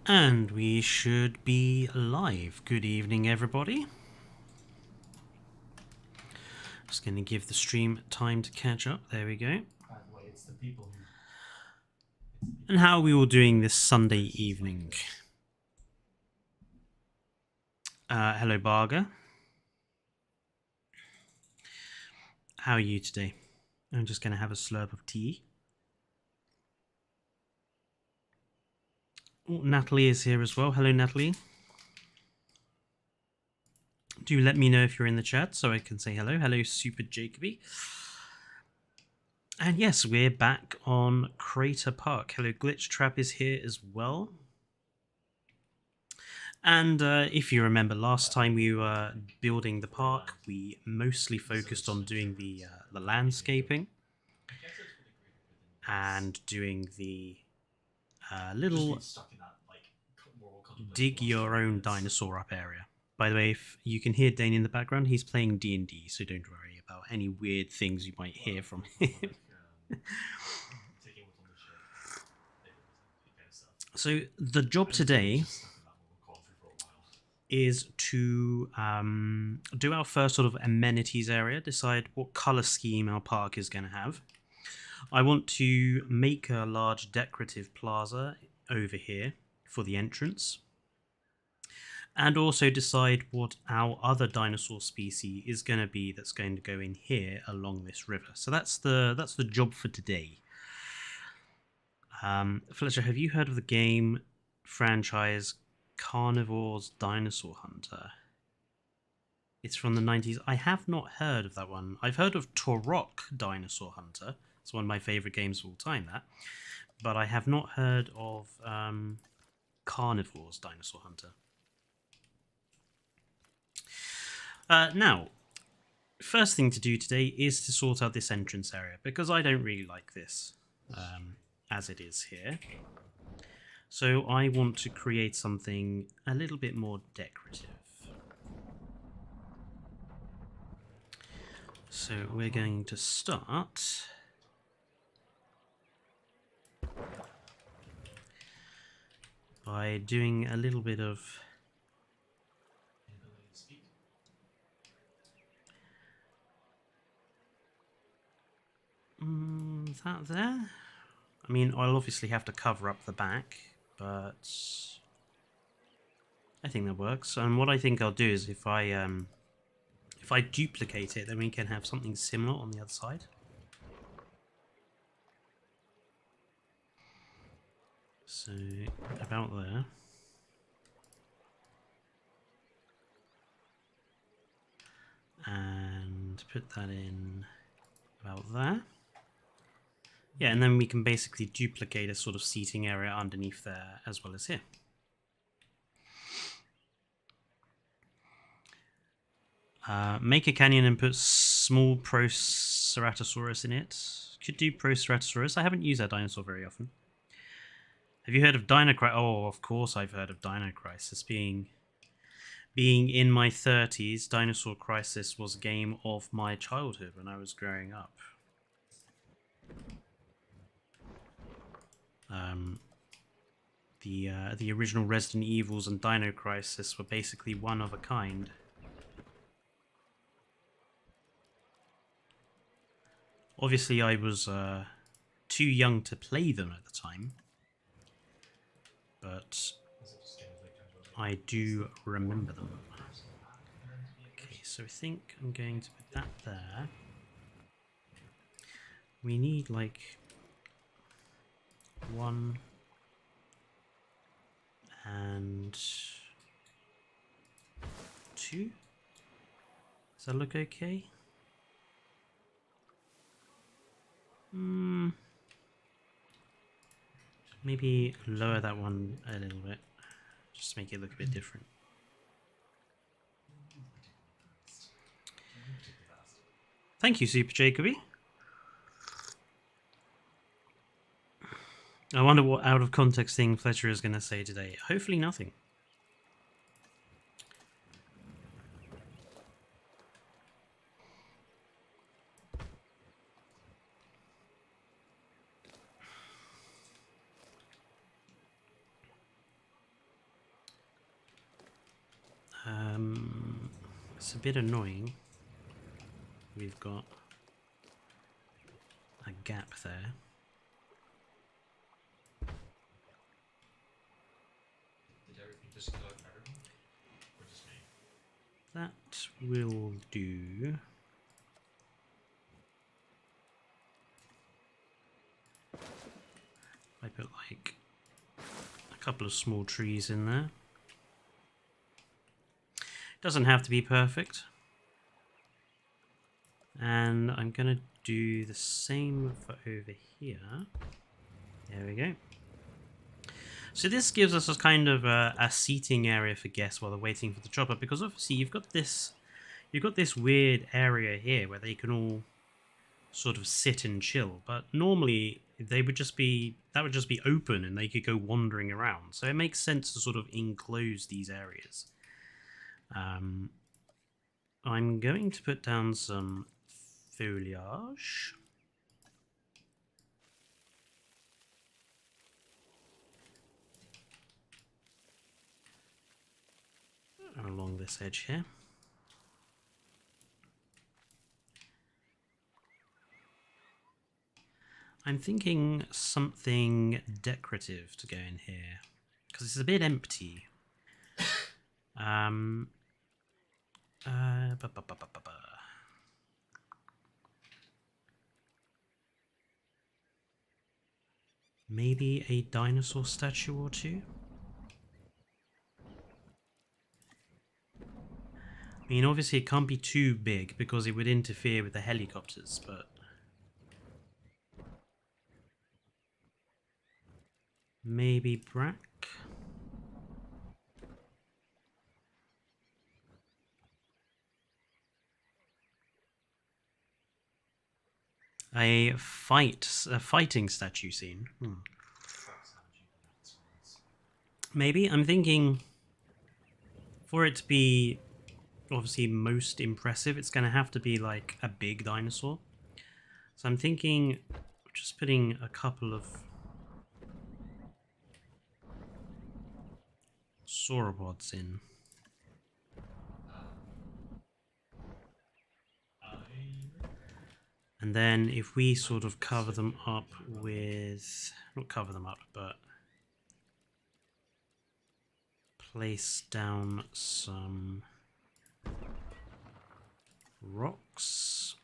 And we should be live. Good evening, everybody. Just going to give the stream time to catch up. There we go. By the way, it's the people who... And how are we all doing this Sunday evening? Hello, Barger. How are you today? I'm just going to have a slurp of tea. Oh, Natalie is here as well. Hello, Natalie. Do let me know if you're in the chat so I can say hello. Hello, Super Jacoby. And yes, we're back on Crater Park. Hello, Glitch Trap is here as well. And if you remember last time we were building the park, we mostly focused on doing the landscaping and doing the little dig your own dinosaur up area. By the way, if you can hear Dane in the background, he's playing D&D, so don't worry about any weird things you might hear from him. So the job today is to do our first sort of amenities area, decide what color scheme our park is going to have. I want to make a large decorative plaza over here for the entrance, and also decide what our other dinosaur species is going to be that's going to go in here along this river. So that's the job for today. Fletcher, have you heard of the game franchise Carnivore's Dinosaur Hunter? It's from the 90s. I have not heard of that one. I've heard of Turok Dinosaur Hunter. It's one of my favorite games of all time, that. But I have not heard of Carnivore's Dinosaur Hunter. Now, first thing to do today is to sort out this entrance area, because I don't really like this as it is here. So I want to create something a little bit more decorative. So we're going to start by doing a little bit of that there. I mean, I'll obviously have to cover up the back, but I think that works. And what I think I'll do is if I duplicate it, then we can have something similar on the other side. So about there. And put that in about there. Yeah, and then we can basically duplicate a sort of seating area underneath there as well as here. Make a canyon and put small Proceratosaurus in it. Could do Proceratosaurus. I haven't used that dinosaur very often. Have you heard of Dino Crisis? Oh, of course I've heard of Dino Crisis. Being in my 30s, Dinosaur Crisis was a game of my childhood when I was growing up. The original Resident Evils and Dino Crisis were basically one of a kind. Obviously, I was too young to play them at the time, but I do remember them. Okay, so I think I'm going to put that there. We need like 1 and 2. Does that look okay? Maybe lower that one a little bit, just to make it look a bit different. Thank you, Super Jacoby. I wonder what out of context thing Fletcher is going to say today. Hopefully nothing. It's a bit annoying. We've got a gap there. Did everything just go better? Or just me? That will do. I put like a couple of small trees in there. Doesn't have to be perfect. And I'm gonna do the same for over here. There we go. So this gives us a kind of a seating area for guests while they're waiting for the chopper, because obviously you've got this weird area here where they can all sort of sit and chill, but normally that would just be open and they could go wandering around. So it makes sense to sort of enclose these areas. I'm going to put down some foliage. Along this edge here. I'm thinking something decorative to go in here, because it's a bit empty. Maybe a dinosaur statue or two? I mean, obviously it can't be too big because it would interfere with the helicopters, but... maybe Brack? A fighting statue scene. Maybe. I'm thinking for it to be obviously most impressive, it's going to have to be like a big dinosaur. So I'm thinking just putting a couple of sauropods in. And then if we sort of cover them up with, not cover them up, but place down some rocks.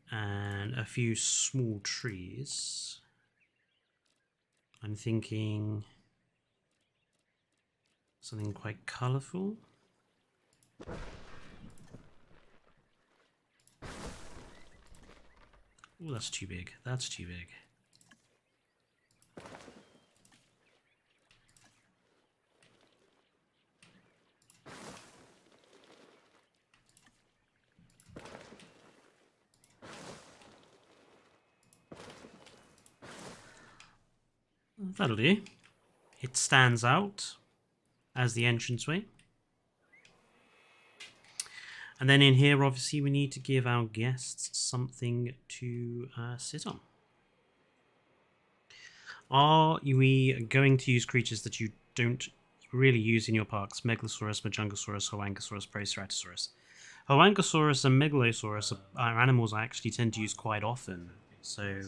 And a few small trees. I'm thinking something quite colourful. Oh, that's too big. That's too big. That'll do. It stands out as the entranceway. And then in here, obviously, we need to give our guests something to sit on. Are we going to use creatures that you don't really use in your parks? Megalosaurus, Majungasaurus, Hoangosaurus, Proceratosaurus. Hoangosaurus and Megalosaurus are animals I actually tend to use quite often. So,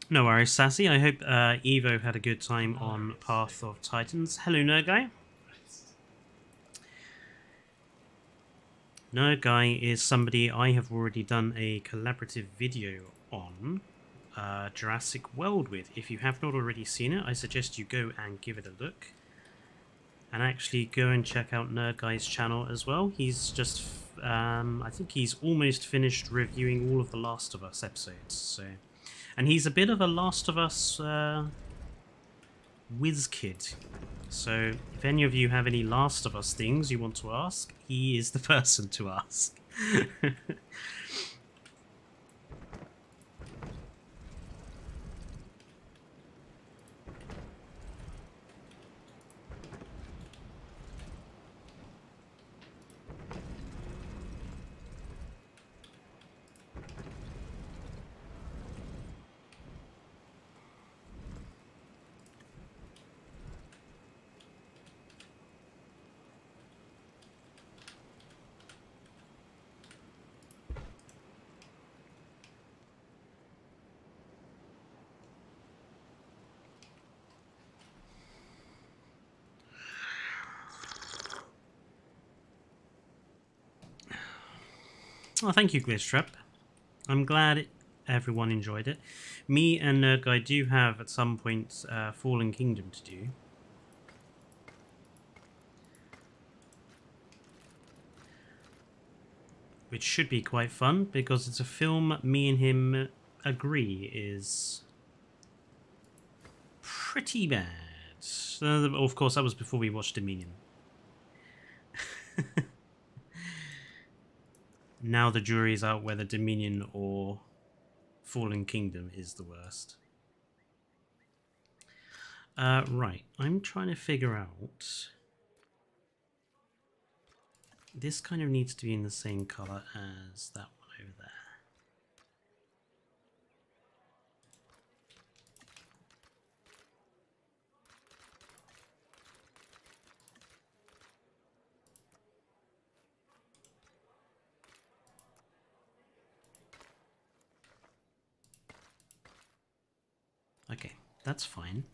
no worries, Sassy. I hope Evo had a good time on Path of Titans. Hello, Nerd Guy. Nerd Guy is somebody I have already done a collaborative video on Jurassic World with. If you have not already seen it, I suggest you go and give it a look. And actually go and check out Nerd Guy's channel as well. He's just, I think he's almost finished reviewing all of the Last of Us episodes. So, and he's a bit of a Last of Us whiz kid. So if any of you have any Last of Us things you want to ask, he is the person to ask. Oh, thank you, Glitchtrap. I'm glad everyone enjoyed it. Me and Nerd Guy do have at some point Fallen Kingdom to do. Which should be quite fun because it's a film me and him agree is pretty bad. Of course, that was before we watched Dominion. Now the jury is out whether Dominion or Fallen Kingdom is the worst. Right, I'm trying to figure out... This kind of needs to be in the same colour as that one over there. Okay, that's fine.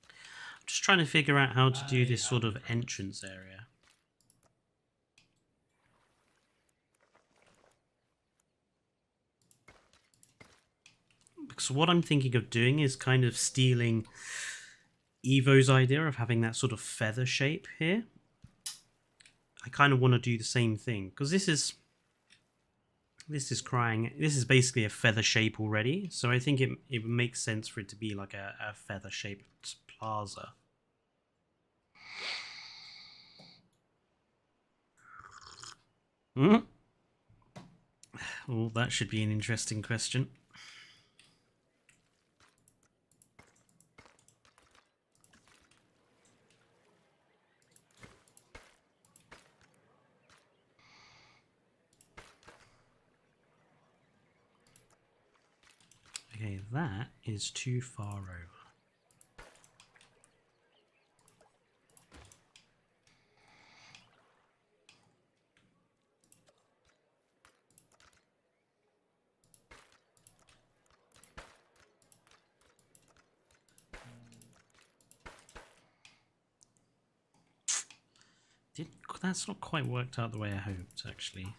I'm just trying to figure out how to do this sort of entrance area. Because what I'm thinking of doing is kind of stealing Evo's idea of having that sort of feather shape here. I kind of want to do the same thing because this is basically a feather shape already, so I think it makes sense for it to be like a feather shaped plaza. Well, that should be an interesting question. Okay, that is too far over. That's not quite worked out the way I hoped, actually.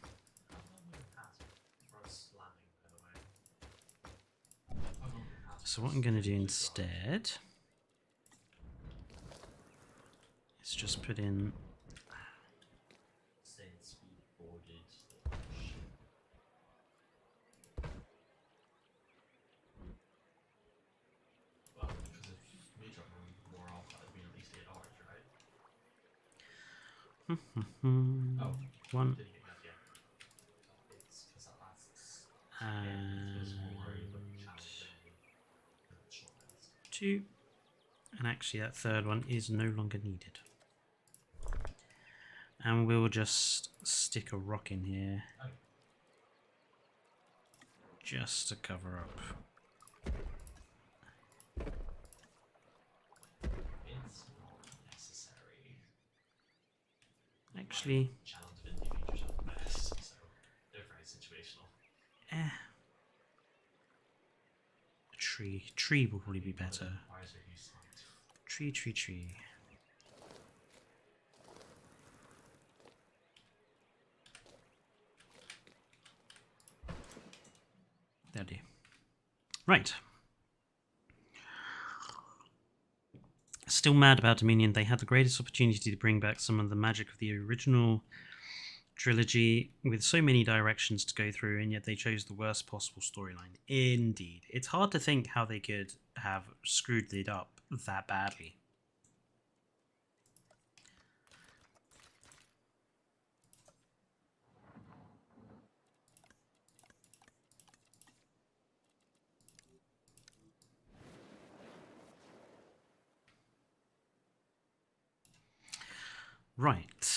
So what I'm going to do instead is just put in... One. And two. And actually that third one is no longer needed. And we'll just stick a rock in here. Just to cover up. It's not necessary. Actually, they're very situational. A tree will probably be better. Tree. That'll do. Right. Still mad about Dominion. They had the greatest opportunity to bring back some of the magic of the original trilogy with so many directions to go through, and yet they chose the worst possible storyline. Indeed. It's hard to think how they could have screwed it up that badly. Right.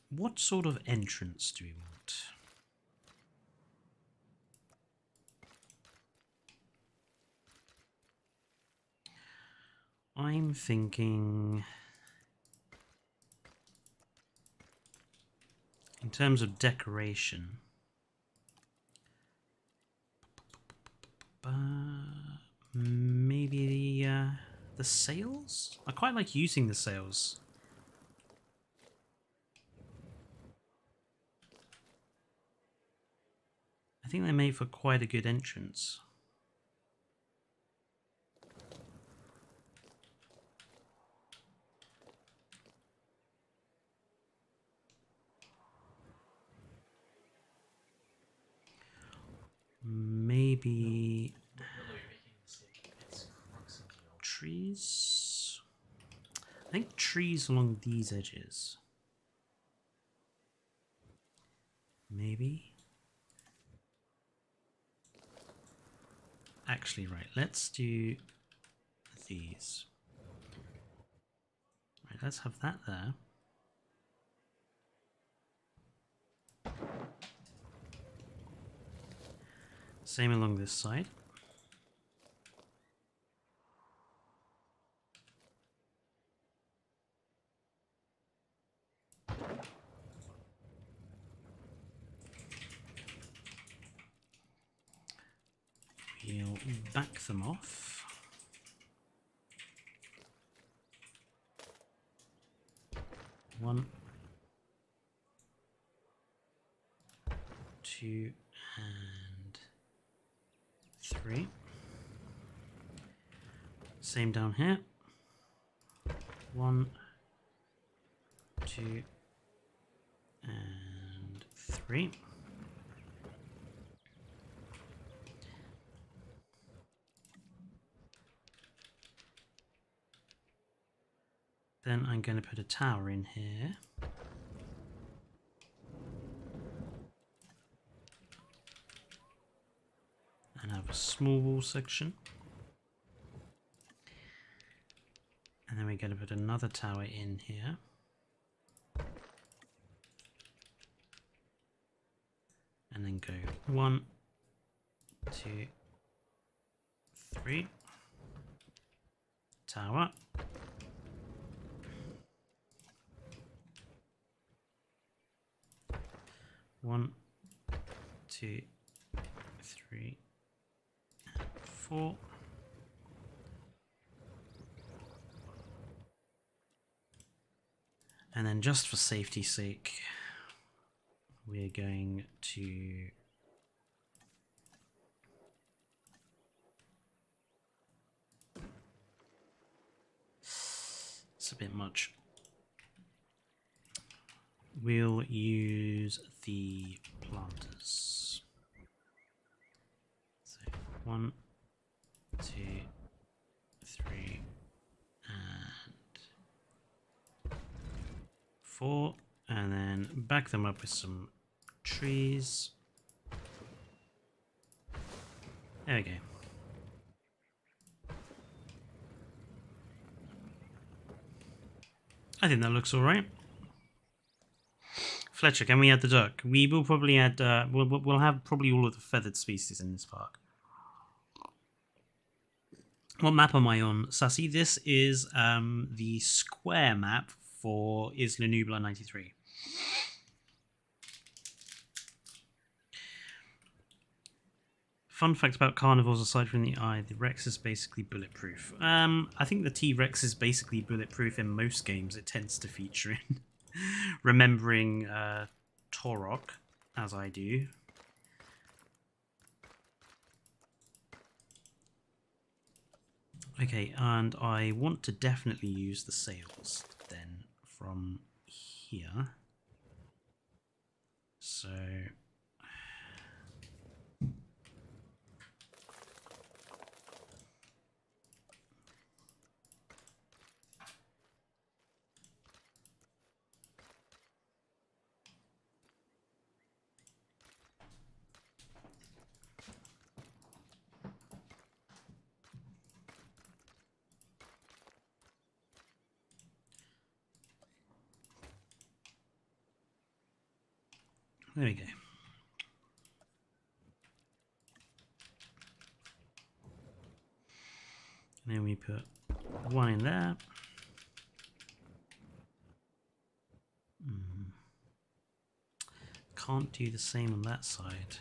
What sort of entrance do we want? I'm thinking... in terms of decoration... maybe the sails? I quite like using the sails. I think they made for quite a good entrance. Maybe No, you're making a mistake. It's crux and deal. trees? I think trees along these edges. Maybe? Actually, right, let's do these. Right, let's have that there. Same along this side. We'll back them off. One, two, and three. Same down here. One, two, and three. Then I'm going to put a tower in here. And have a small wall section. And then we're going to put another tower in here. And then go 1, 2, 3. Tower. One, two, three, 4. And then just for safety's sake, we're going to it's a bit much. We'll use the planters. So 1, 2, 3, and 4, and then back them up with some trees. There we go. I think that looks all right. Fletcher, can we add the duck? We will probably add. We'll have probably all of the feathered species in this park. What map am I on, Sassy? This is the square map for Isla Nublar 93. Fun fact about carnivores, aside from the eye, the Rex is basically bulletproof. I think the T-Rex is basically bulletproof in most games it tends to feature in. Remembering Torok, as I do. Okay, and I want to definitely use the sails then from here. So there we go. And then we put one in there. Can't do the same on that side.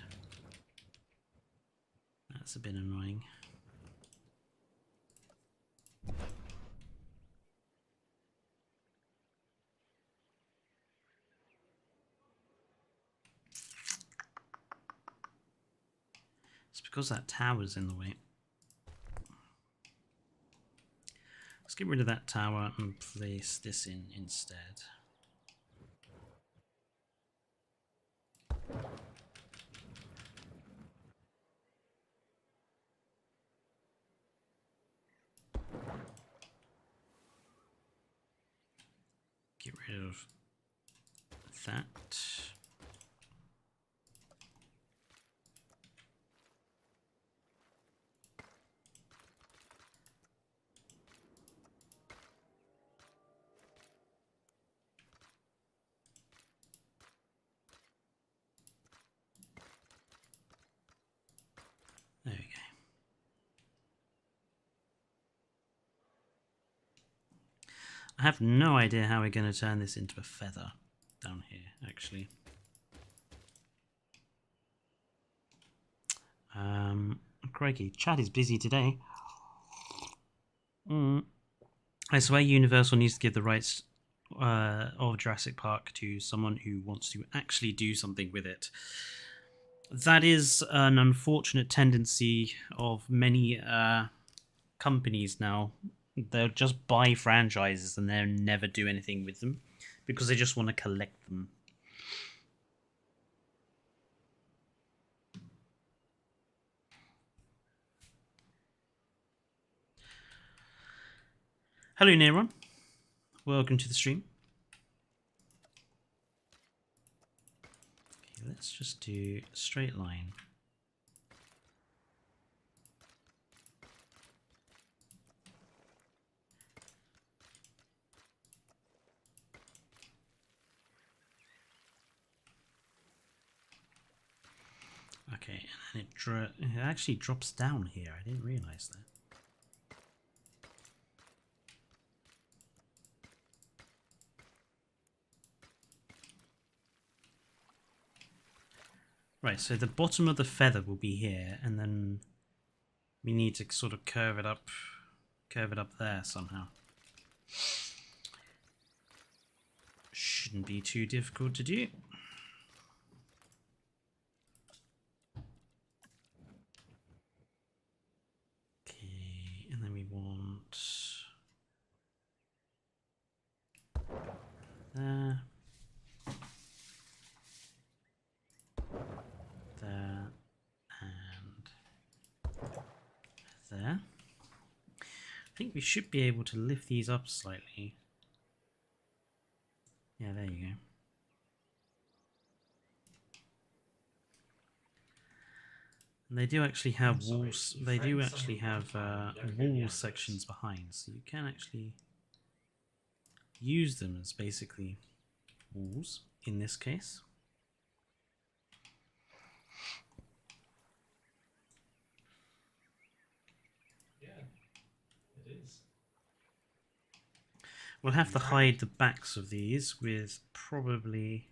That's a bit annoying. because that tower's in the way. Let's get rid of that tower and place this in instead. Get rid of that. There we go. I have no idea how we're going to turn this into a feather down here, actually. Crikey, chat is busy today. I swear Universal needs to give the rights of Jurassic Park to someone who wants to actually do something with it. That is an unfortunate tendency of many companies now. They'll just buy franchises and they'll never do anything with them because they just want to collect them. Hello, Neyron. Welcome to the stream. Okay, let's just do a straight line. Okay, and then it actually drops down here. I didn't realize that. Right, so the bottom of the feather will be here, and then we need to sort of curve it up there somehow. Shouldn't be too difficult to do. Okay, and then we want there. There and there. I think we should be able to lift these up slightly. Yeah, there you go. And they do actually have walls. They do actually have wall sections behind, so you can actually use them as basically walls in this case. We'll have to hide the backs of these with probably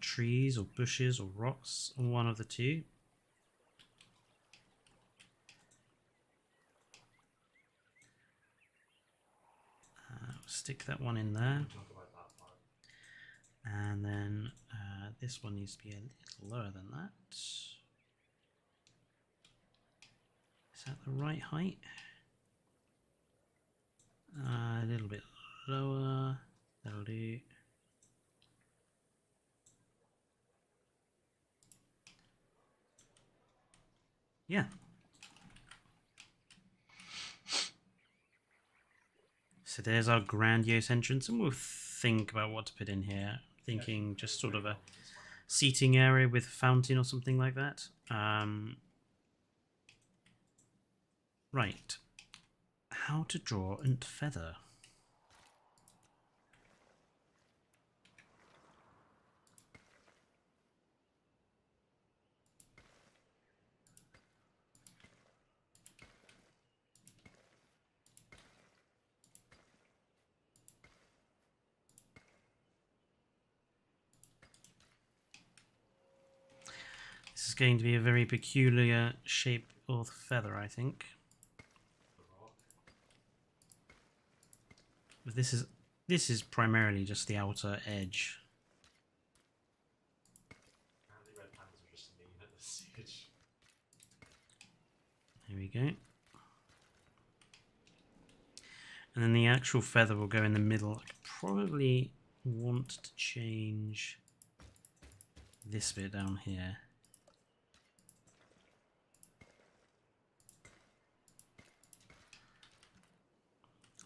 trees or bushes or rocks, or one of the two. Stick that one in there. And then this one needs to be a little lower than that. Is that the right height? A little bit lower, that'll do. Yeah. So there's our grandiose entrance, and we'll think about what to put in here. Thinking just sort of a seating area with a fountain or something like that. Right. How to draw a feather. This is going to be a very peculiar shape of feather, I think. But this is primarily just the outer edge. Apparently red pandas are just mean at the siege. There we go. And then the actual feather will go in the middle. I probably want to change this bit down here.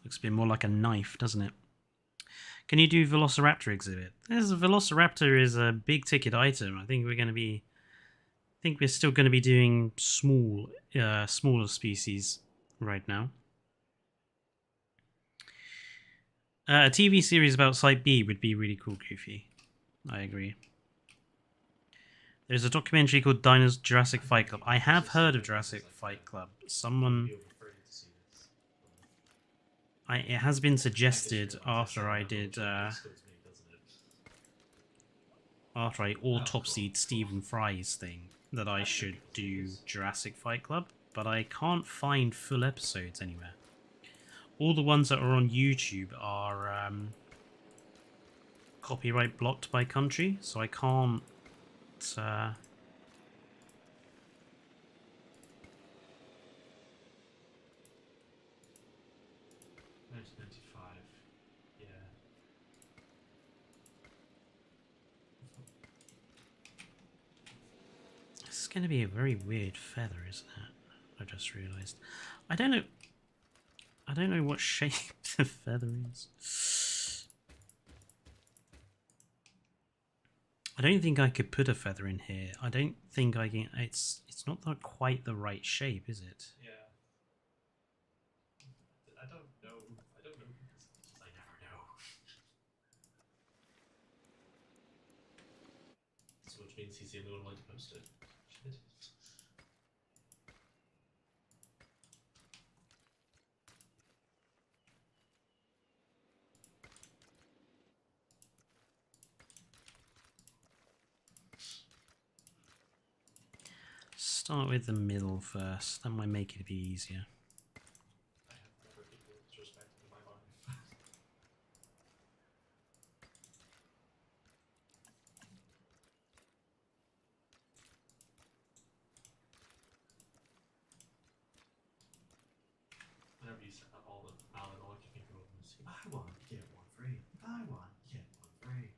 Looks a bit more like a knife, doesn't it? Can you do Velociraptor exhibit? There's a Velociraptor is a big ticket item. I think we're going to be. I think we're still going to be doing smaller species right now. A TV series about Site B would be really cool, Goofy. I agree. There's a documentary called Jurassic Fight Club. I have heard of Jurassic Fight Club. Someone. It has been suggested after I did. After I autopsied Stephen Fry's thing that I should do Jurassic Fight Club, but I can't find full episodes anywhere. All the ones that are on YouTube are copyright blocked by country, so I can't. 1995. Yeah. This is going to be a very weird feather, isn't it? I just realised. I don't know what shape the feather is. I don't think I could put a feather in here. I don't think I can. It's not quite the right shape, is it? Yeah. I don't know. I don't know because I never know. So which means he's the only one allowed to post it. Shit. Start with the middle first. That might make it a bit easier. I have never been disrespected in my life. Whenever you said that, all you can go and say, buy one, get one free. Buy one, get one free.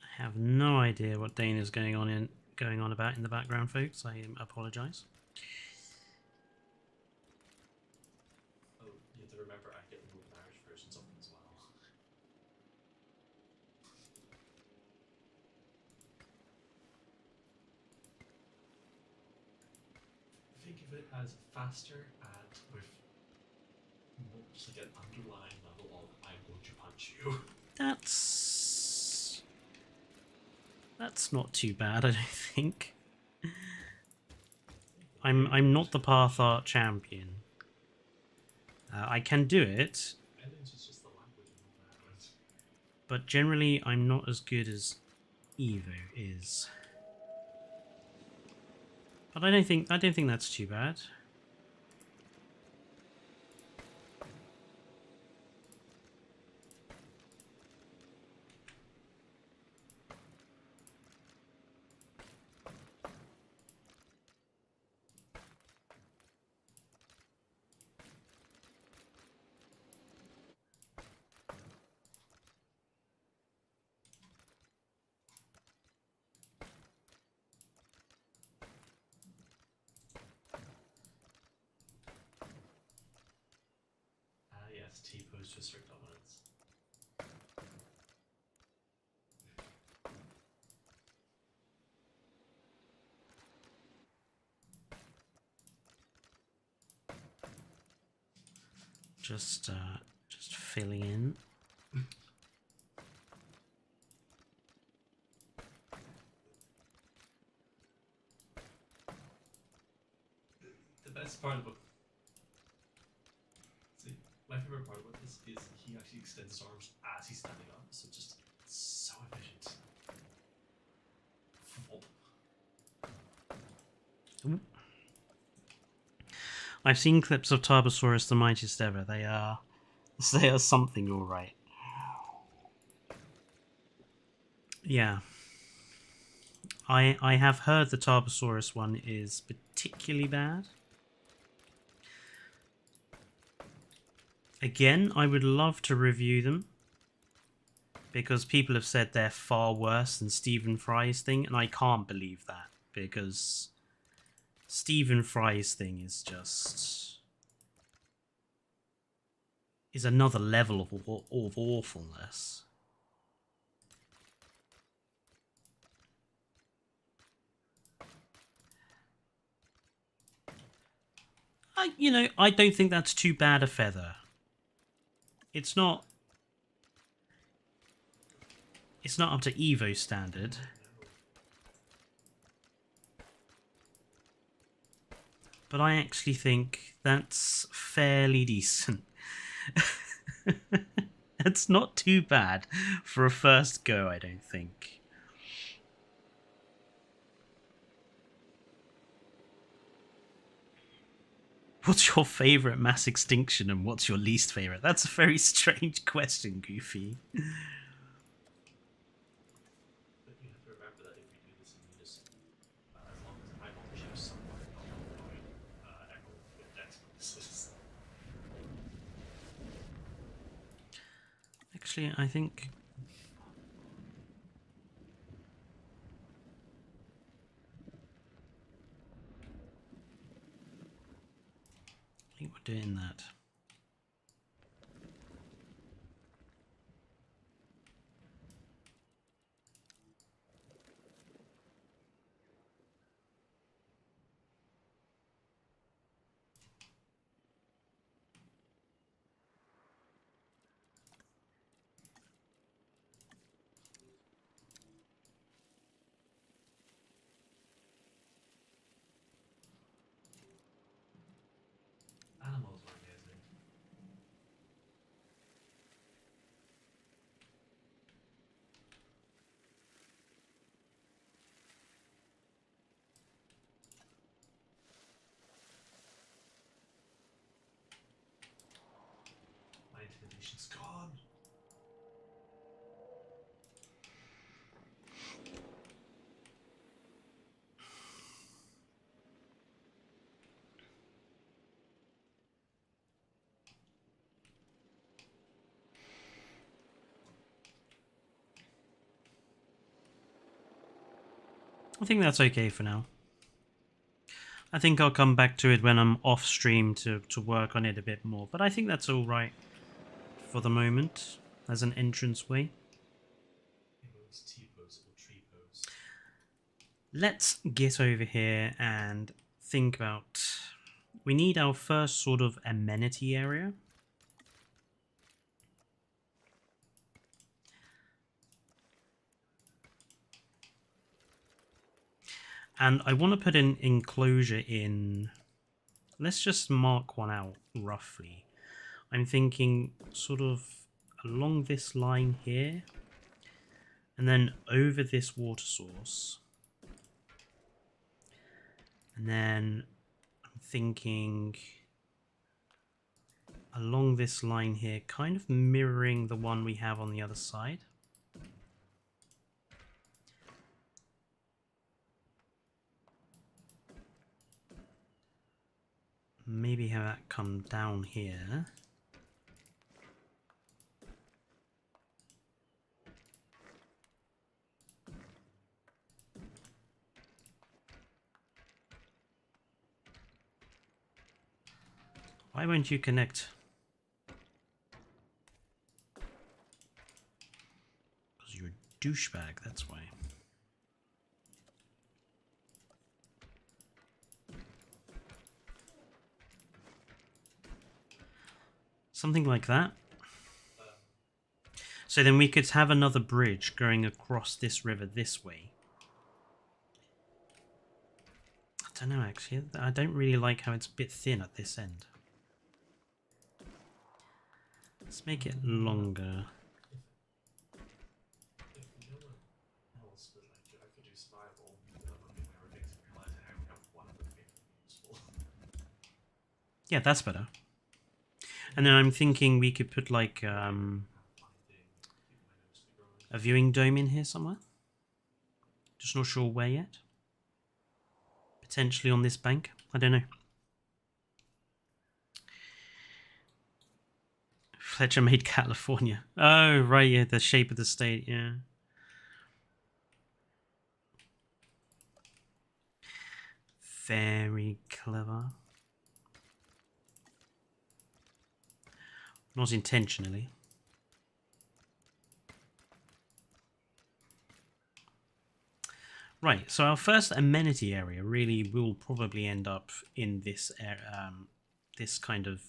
I have no idea what Dane is going on about in the background, folks. I apologise. Oh, you have to remember I get the Irish versions of them as well. Think of it as faster and with just like an underlying level of I'm going to punch you. That's not too bad, I don't think. I'm not the path art champion. I can do it, And then it's just the language and all that. but generally I'm not as good as Evo is. But I don't think that's too bad. Yes, T-pose to assert dominance. Just filling in. The best part about my favorite part about this is he actually extends his arms as he's standing up, so just so efficient. Ooh. I've seen clips of Tarbosaurus the mightiest ever. They are something, all right. Yeah. I have heard the Tarbosaurus one is particularly bad. Again, I would love to review them, because people have said they're far worse than Stephen Fry's thing, and I can't believe that, because Stephen Fry's thing is another level of awfulness. I don't think that's too bad a feather. It's not up to Evo standard. But I actually think that's fairly decent. It's not too bad for a first go, I don't think. What's your favourite mass extinction and what's your least favourite? That's a very strange question, Goofy. But you have to remember that if we do this in unison, as long as I don't choose someone, everyone with dex bonuses. Actually, I think we're doing that. Animals are amazing. My intimidation's gone. I think that's okay for now. I think I'll come back to it when I'm off stream to work on it a bit more. But I think that's all right for the moment as an entranceway. T-pose or tree pose. Let's get over here and think about... We need our first sort of amenity area. And I want to put an enclosure in... Let's just mark one out roughly. I'm thinking sort of along this line here. And then over this water source. And then I'm thinking along this line here, kind of mirroring the one we have on the other side. Maybe have that come down here. Why won't you connect? Because you're a douchebag, that's why. Something like that. So then we could have another bridge going across this river this way. I don't know, actually. I don't really like how it's a bit thin at this end. Let's make it longer. If no one else was like, I could do survival, that would be my ridiculous realizing I only have one of them being useful. Yeah, that's better. And then I'm thinking we could put like a viewing dome in here somewhere. Just not sure where yet. Potentially on this bank. I don't know. Fletcher made California. Oh, right, yeah, the shape of the state, yeah. Very clever. Not intentionally. Right, so our first amenity area really will probably end up in this this kind of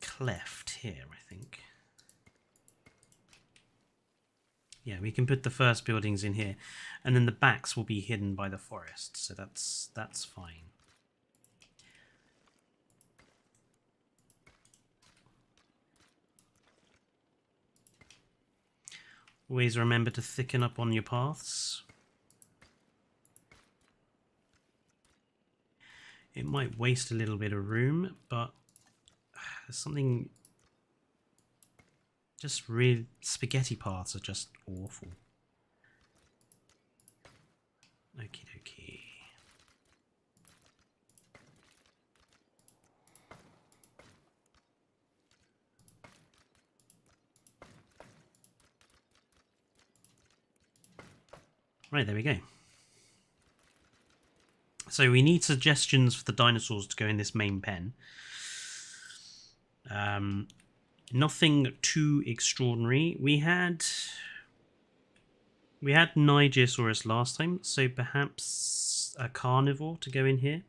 cleft here, I think. Yeah, we can put the first buildings in here, and then the backs will be hidden by the forest, so that's fine. Always remember to thicken up on your paths. It might waste a little bit of room, but there's something... Just real spaghetti paths are just awful. Okie dokie. Right, there we go. So we need suggestions for the dinosaurs to go in this main pen. Nothing too extraordinary. We had Nigersaurus last time, so perhaps a carnivore to go in here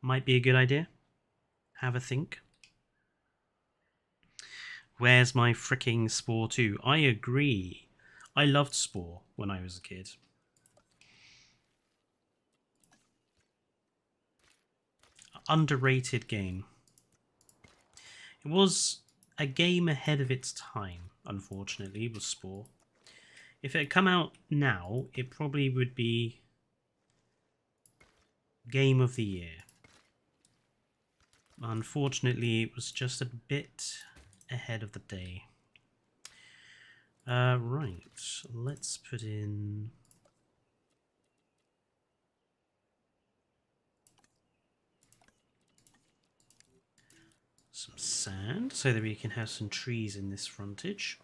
might be a good idea. Have a think. Where's my fricking Spore 2? I agree. I loved Spore when I was a kid. Underrated game. It was a game ahead of its time, unfortunately, was Spore. If it had come out now, it probably would be Game of the Year. Unfortunately, it was just a bit ahead of the day. Right, let's put in... some sand, so that we can have some trees in this frontage.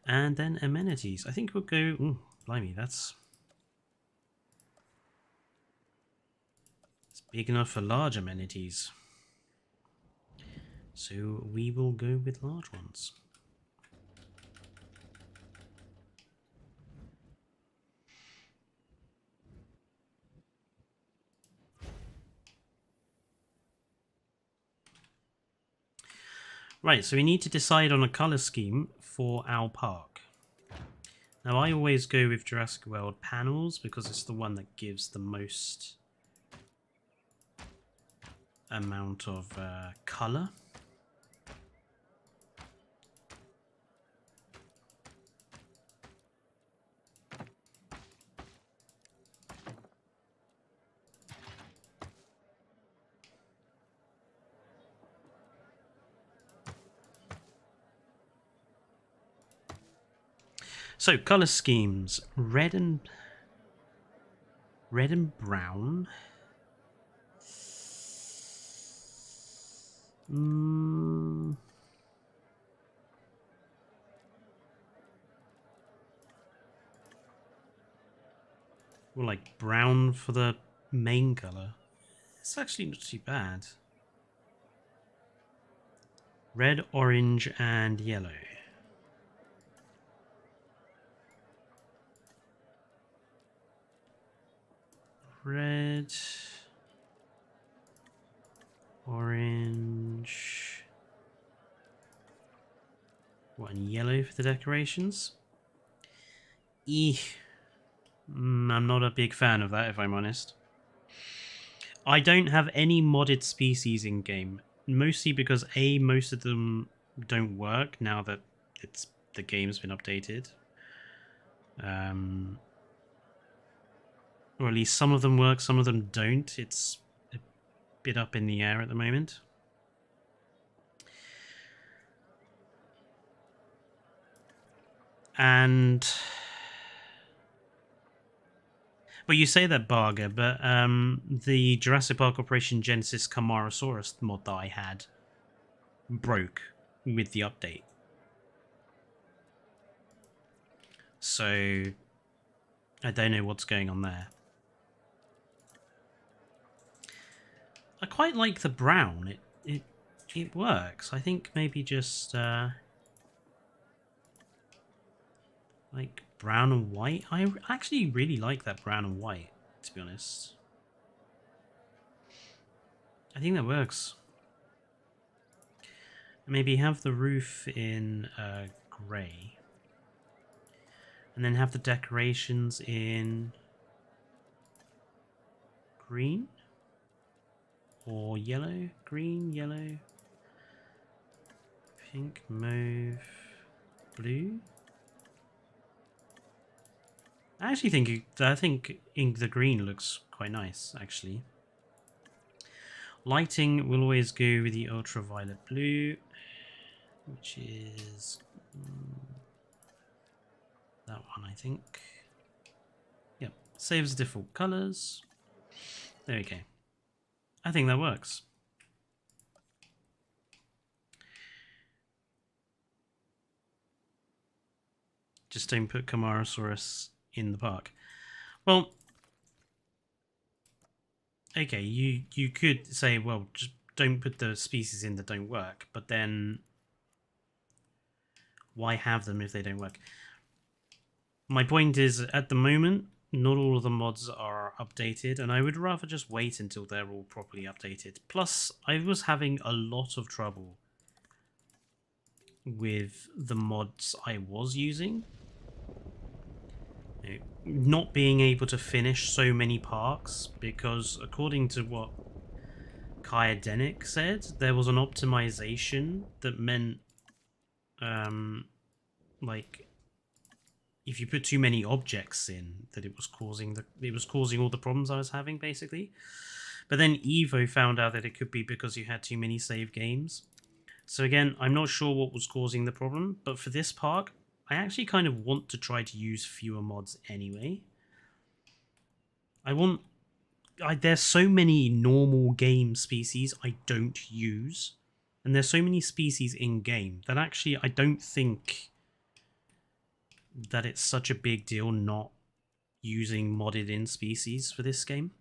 And then amenities. I think we'll go... Ooh, blimey, that's big enough for large amenities. So we will go with large ones. Right, so we need to decide on a colour scheme for our park. Now I always go with Jurassic World panels because it's the one that gives the most amount of colour. So, colour schemes. Red and brown. Well, like brown for the main colour. It's actually not too bad. Red, orange, and yellow. Red, orange, and yellow for the decorations. I'm not a big fan of that, if I'm honest. I don't have any modded species in game, mostly because most of them don't work now that the game's been updated. Or at least some of them work, some of them don't. It's a bit up in the air at the moment. And well, you say that, Barger, but the Jurassic Park Operation Genesis Camarasaurus mod that I had broke with the update. So I don't know what's going on there. I quite like the brown. It works. I think maybe just like brown and white. I actually really like that brown and white, to be honest. I think that works. Maybe have the roof in grey. And then have the decorations in green? Or yellow? Green, yellow, pink, mauve, blue? I actually think the green looks quite nice, actually. Lighting will always go with the ultraviolet blue, which is that one, I think. Yep, saves default colors. There we go. I think that works. Just don't put Camarasaurus in the park. Well, okay, you could say, well, just don't put the species in that don't work, but then why have them if they don't work? My point is, at the moment, not all of the mods are updated, and I would rather just wait until they're all properly updated. Plus, I was having a lot of trouble with the mods I was using. Not being able to finish so many parks, because according to what Kaya Denick said, there was an optimization that meant like if you put too many objects in, that it was causing all the problems I was having, basically. But then Evo found out that it could be because you had too many save games. So again, I'm not sure what was causing the problem, but for this park, I actually kind of want to try to use fewer mods anyway. There's so many normal game species I don't use, and there's so many species in game that actually I don't think that it's such a big deal not using modded in species for this game.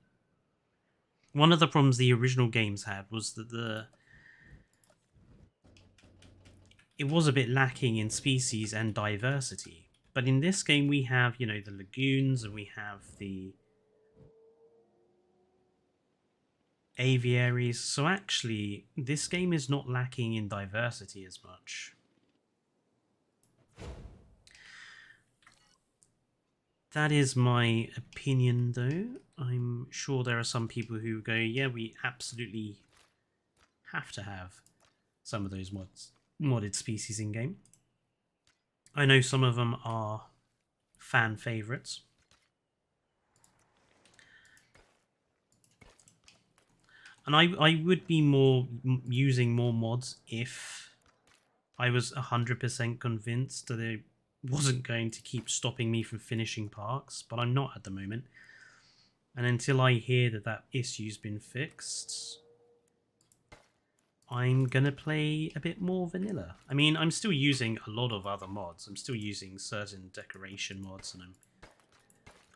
One of the problems the original games had was that it was a bit lacking in species and diversity. But in this game we have, you know, the lagoons, and we have the aviaries, so actually this game is not lacking in diversity as much. That is my opinion, though. I'm sure there are some people who go, yeah, we absolutely have to have some of those modded species in game. I know some of them are fan favorites. And I would be using more mods if I was 100% convinced that it wasn't going to keep stopping me from finishing parks, but I'm not at the moment. And until I hear that that issue's been fixed, I'm gonna play a bit more vanilla. I mean, I'm still using a lot of other mods. I'm still using certain decoration mods, and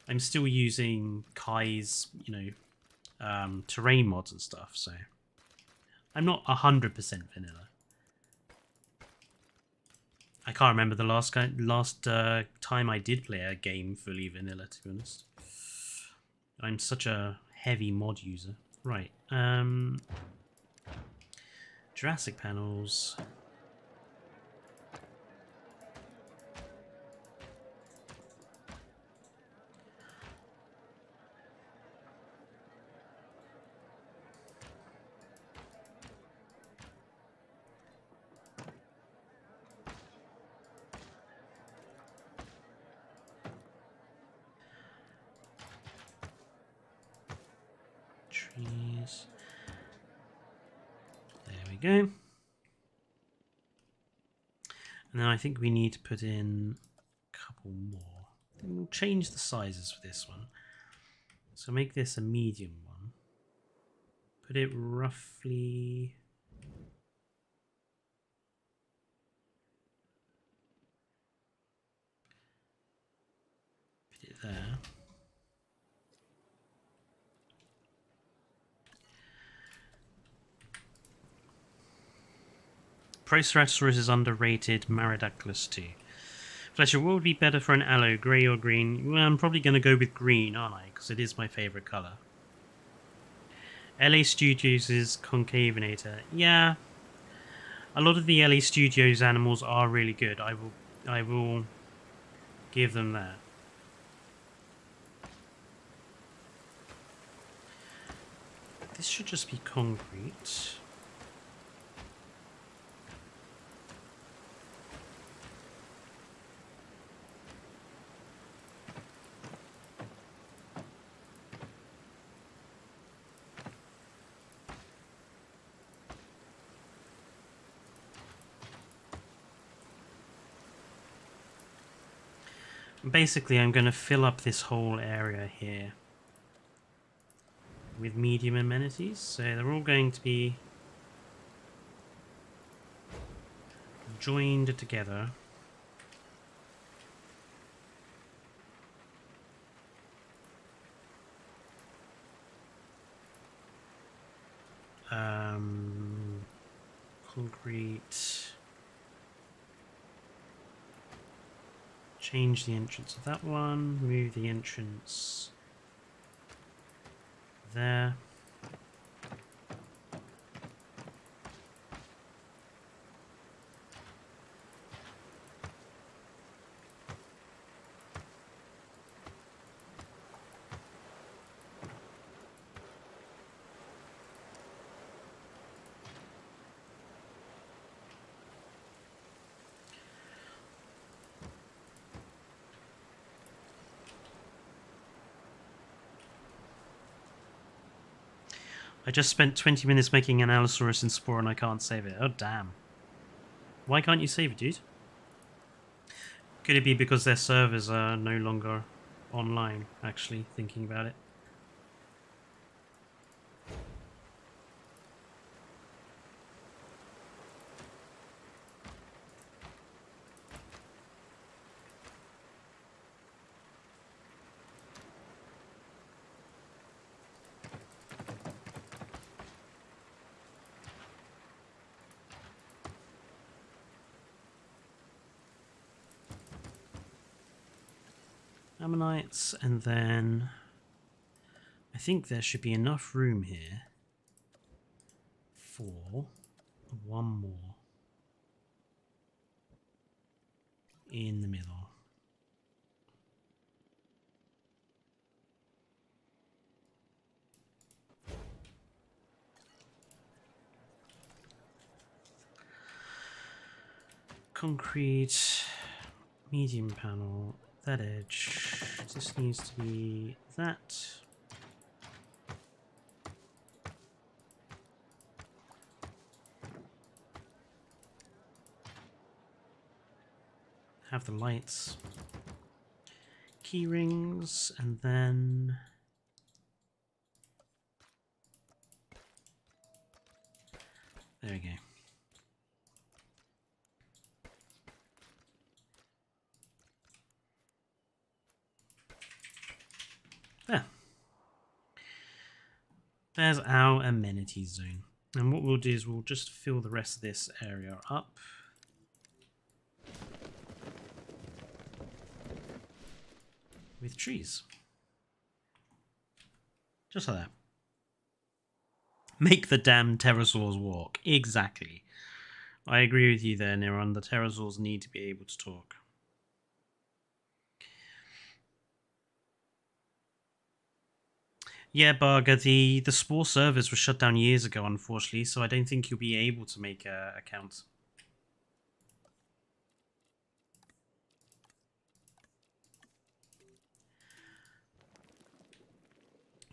I'm still using Kai's, you know, terrain mods and stuff. So I'm not 100% vanilla. I can't remember the last time I did play a game fully vanilla, to be honest. I'm such a heavy mod user. Right. Jurassic panels. Trees. There we go. And then I think we need to put in couple more. Then we'll change the sizes for this one. So make this a medium one. Put it roughly... Put it there. Proceratosaurus is underrated. Maridaclus too. Fletcher, what would be better for an aloe, grey or green? Well, I'm probably going to go with green, aren't I? Because it is my favourite colour. LA Studios' Concavenator. Yeah. A lot of the LA Studios animals are really good. I will give them that. This should just be concrete. Basically, I'm going to fill up this whole area here with medium amenities, so they're all going to be joined together. Concrete. Change the entrance of that one, move the entrance there. I just spent 20 minutes making an Allosaurus in Spore and I can't save it. Oh, damn. Why can't you save it, dude? Could it be because their servers are no longer online, actually, thinking about it? Ammonites, and then I think there should be enough room here for one more in the middle. Concrete, medium panel. That edge, this needs to be that. Have the lights, key rings, and then there we go. There. There's our amenities zone. And what we'll do is we'll just fill the rest of this area up. With trees. Just like that. Make the damn pterosaurs walk. Exactly. I agree with you there, Neron. The pterosaurs need to be able to talk. Yeah, Barger, the Spore servers were shut down years ago, unfortunately, so I don't think you'll be able to make accounts.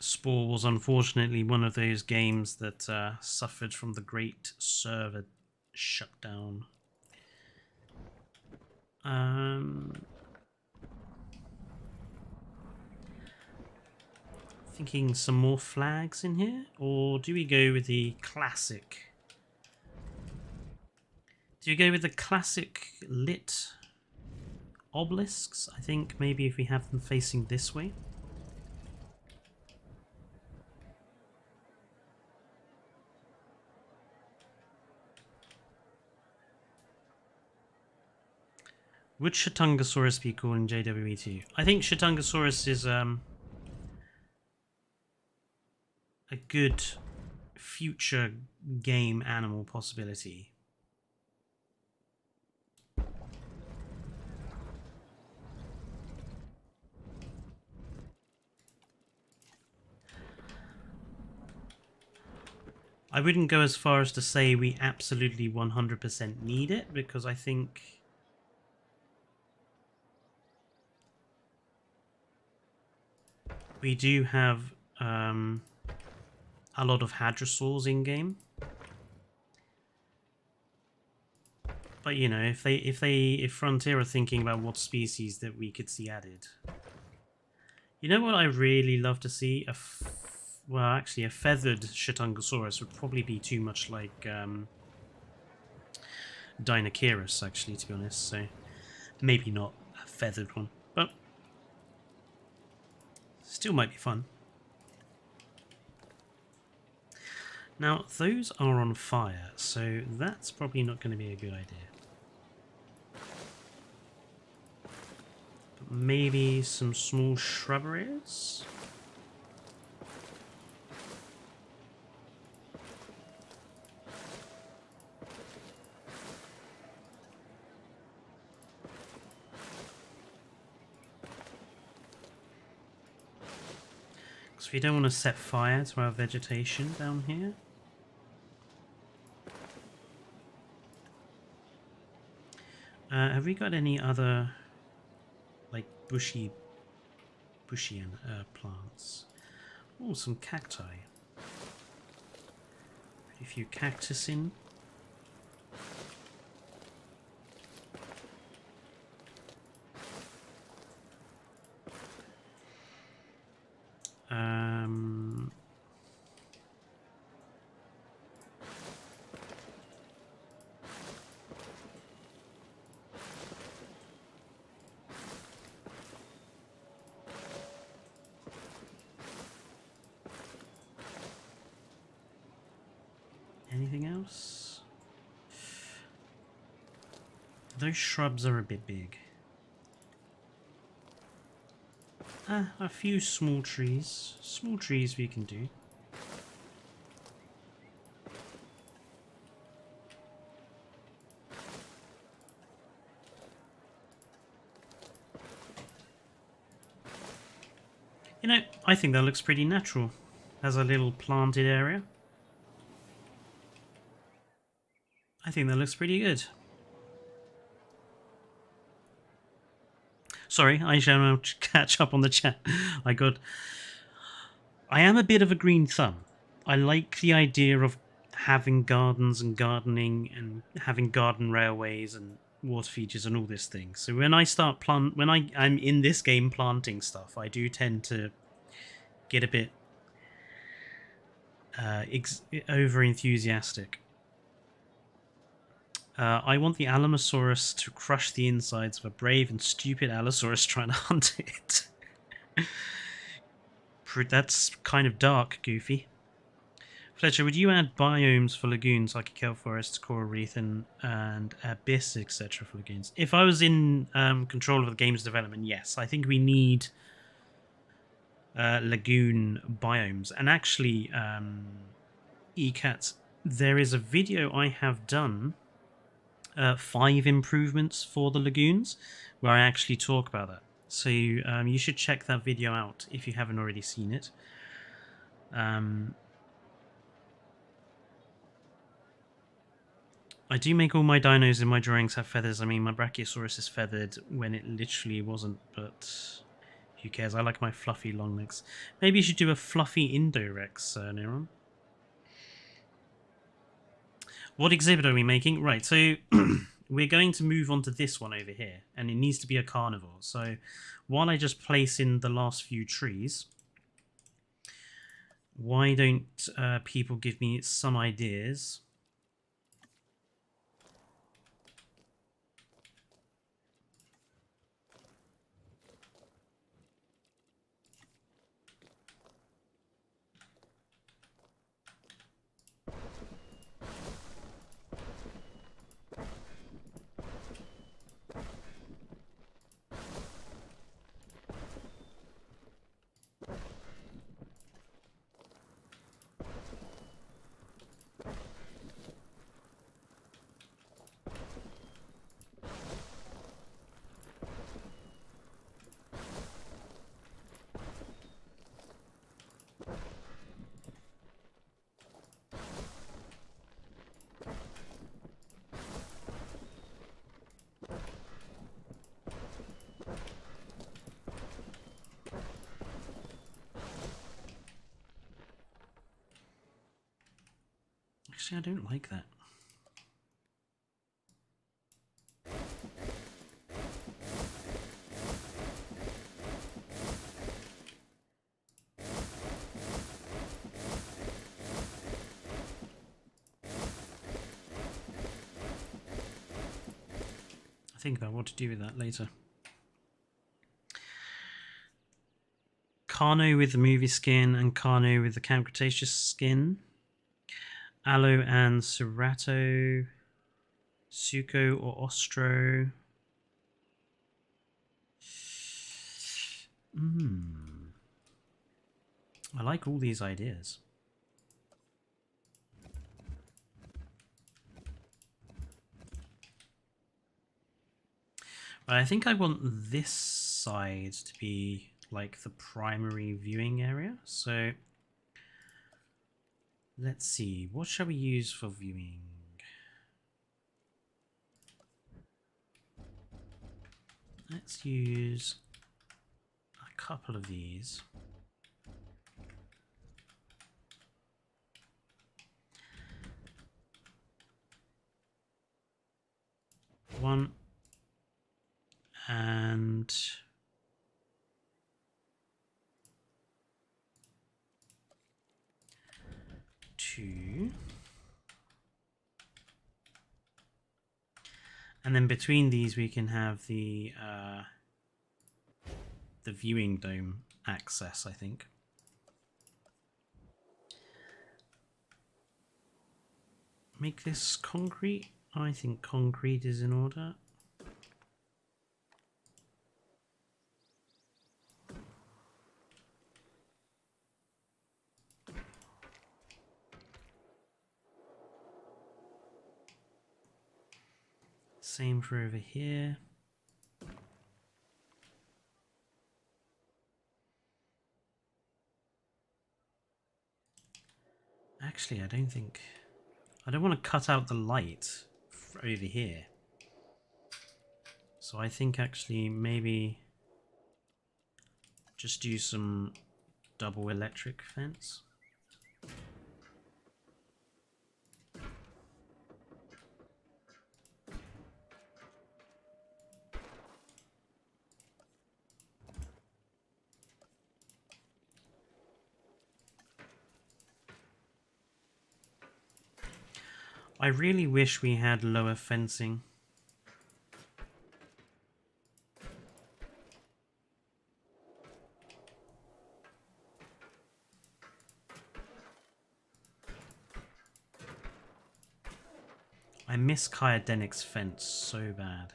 Spore was unfortunately one of those games that suffered from the great server shutdown. Thinking some more flags in here, or do we go with the classic? Do you go with the classic lit obelisks? I think maybe if we have them facing this way. Would Shatungosaurus be cool in JWE2? I think Shatungosaurus is a good future game animal possibility. I wouldn't go as far as to say we absolutely 100% need it, because I think we do have a lot of hadrosaurs in game. But you know, if Frontier are thinking about what species that we could see added, you know what I really love to see? Well, actually, a feathered Shatungosaurus would probably be too much like Dinosaurus, actually, to be honest. So maybe not a feathered one, but still might be fun. Now, those are on fire, so that's probably not going to be a good idea. But maybe some small shrubberies? Because we don't want to set fire to our vegetation down here. Have we got any other, like, bushy plants? Oh, some cacti. Pretty few cactus in. Anything else? Those shrubs are a bit big. A few small trees. Small trees we can do. You know, I think that looks pretty natural as a little planted area. I think that looks pretty good. Sorry, I shall now catch up on the chat. I am a bit of a green thumb. I like the idea of having gardens and gardening and having garden railways and water features and all this thing. So when I start I'm in this game planting stuff, I do tend to get a bit over enthusiastic. I want the Alamosaurus to crush the insides of a brave and stupid Allosaurus trying to hunt it. That's kind of dark, Goofy. Fletcher, would you add biomes for lagoons like a kelp forest, coral reef, and abyss, etc. for lagoons? If I was in control of the game's development, yes. I think we need lagoon biomes. And actually, ECAT, there is a video I have done, 5 improvements for the lagoons, where I actually talk about that. So you should check that video out if you haven't already seen it. I do make all my dinos in my drawings have feathers. I mean, my Brachiosaurus is feathered when it literally wasn't, but who cares? I like my fluffy long legs. Maybe you should do a fluffy Indorex, Neron. What exhibit are we making? Right, so we're going to move on to this one over here, and it needs to be a carnivore. So while I just place in the last few trees, Why don't people give me some ideas? Actually, I don't like that. I think about what to do with that later. Carno with the movie skin and Carno with the Camp Cretaceous skin. Aloe and Cerato. Suko or Ostro. I like all these ideas. But I think I want this side to be like the primary viewing area. So let's see, what shall we use for viewing? Let's use a couple of these. One and two. And then between these we can have the viewing dome access, I think. Make this concrete. I think concrete is in order. Same for over here. Actually, I don't want to cut out the light over here. So I think actually maybe just do some double electric fence. I really wish we had lower fencing. I miss Kyodenic's fence so bad.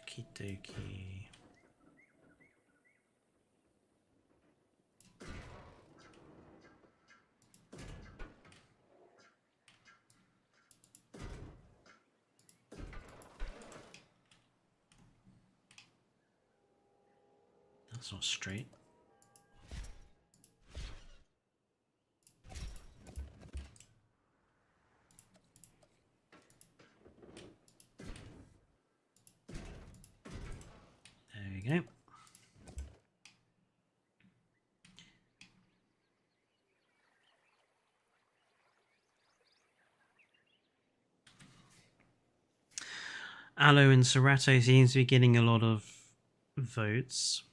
Okie dokie. That's not straight. There we go. Aloe and Cerato seems to be getting a lot of votes.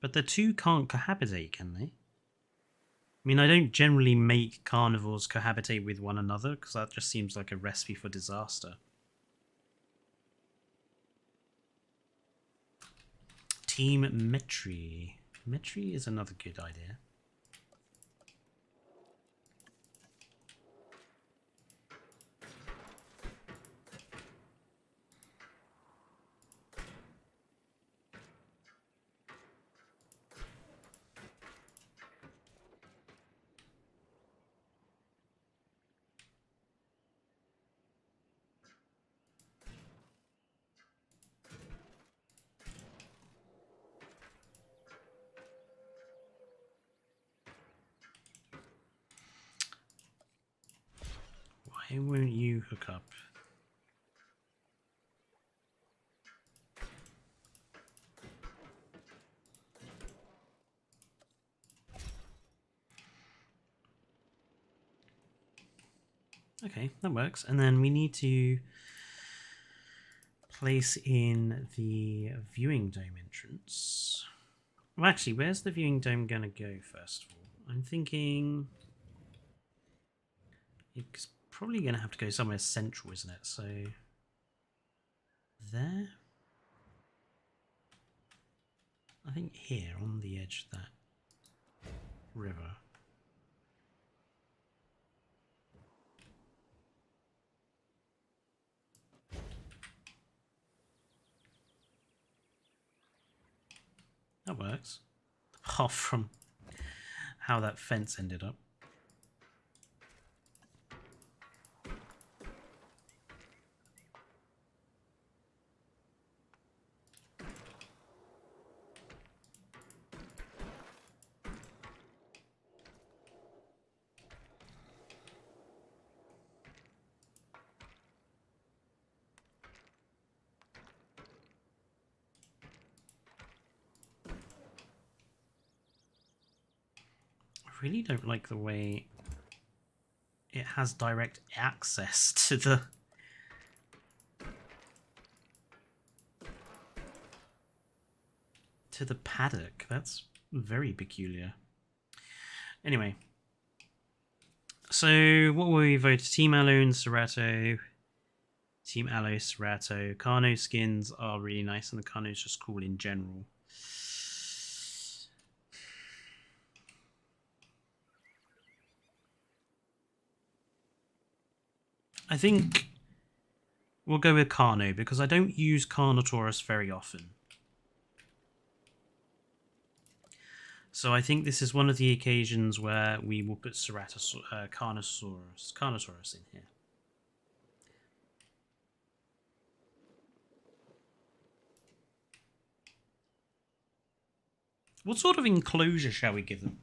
But the two can't cohabitate, can they? I mean, I don't generally make carnivores cohabitate with one another, because that just seems like a recipe for disaster. Team Metri. Metri is another good idea. Why won't you hook up? Okay, that works. And then we need to place in the viewing dome entrance. Well, actually, where's the viewing dome going to go, first of all? I'm thinking it's probably going to have to go somewhere central, isn't it? So, there? I think here, on the edge of that river. That works. Apart from how that fence ended up. I really don't like the way it has direct access to the paddock. That's very peculiar. Anyway, so what will we vote? Team Aloe and Cerato. Team Aloe, Cerato. Carno skins are really nice, and the Carno is just cool in general. I think we'll go with Carno because I don't use Carnotaurus very often. So I think this is one of the occasions where we will put Carnotaurus in here. What sort of enclosure shall we give them?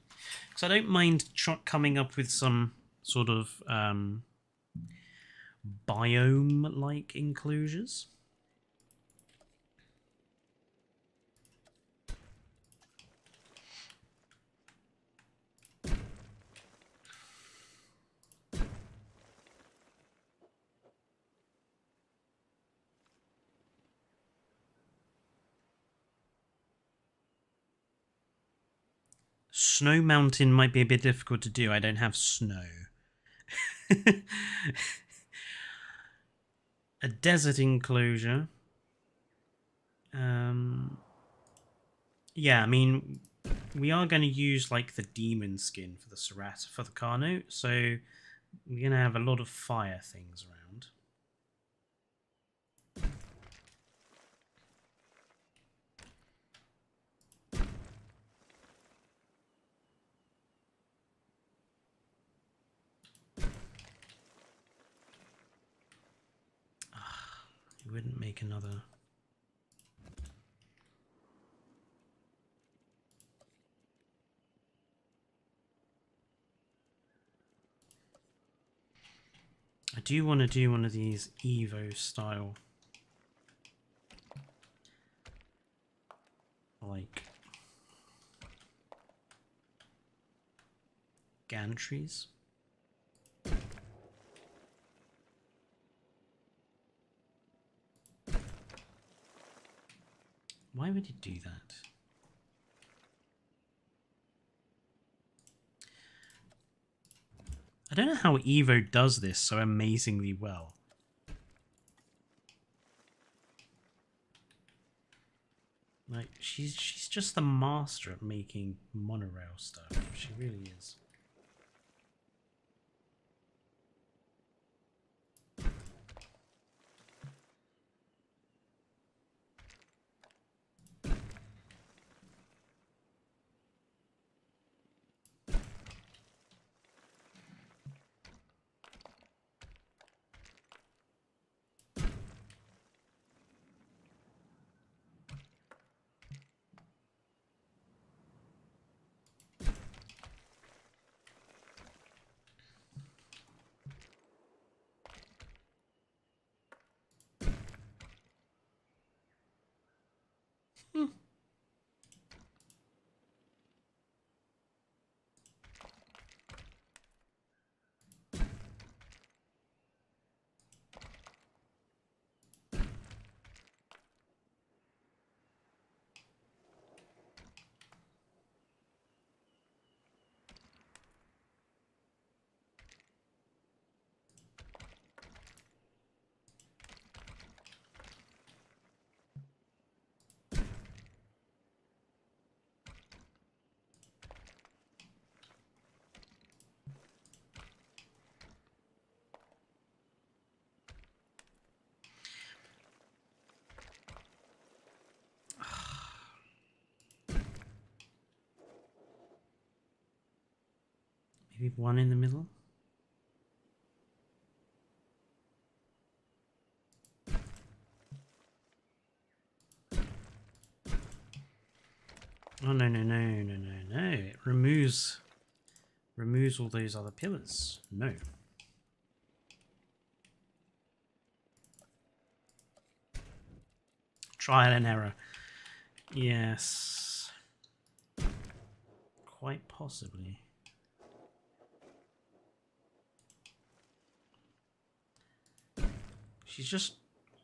Because I don't mind coming up with some sort of biome-like enclosures. Snow Mountain might be a bit difficult to do. I don't have snow. A desert enclosure. Yeah, I mean, we are going to use like the demon skin for the Cerato, for the Carno, so we're going to have a lot of fire things around. You wouldn't make another. I do want to do one of these Evo style, like, gantries. Why would it do that? I don't know how Evo does this so amazingly well. Like, she's just the master at making monorail stuff. She really is. Maybe one in the middle? Oh, no, no, no, no, no, no. It removes all those other pillars. No. Trial and error. Yes. Quite possibly. She's just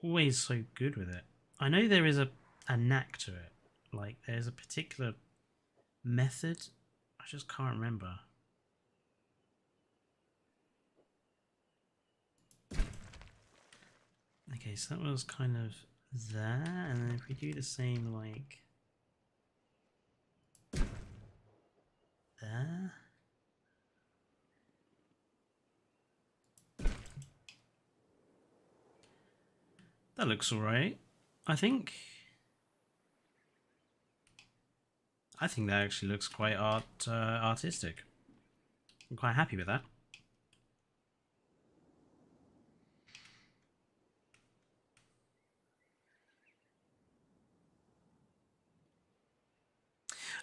always so good with it. I know there is a knack to it. Like, there's a particular method. I just can't remember. Okay, so that was kind of there. And then if we do the same, like, there. That looks alright, I think. I think that actually looks quite artistic. I'm quite happy with that.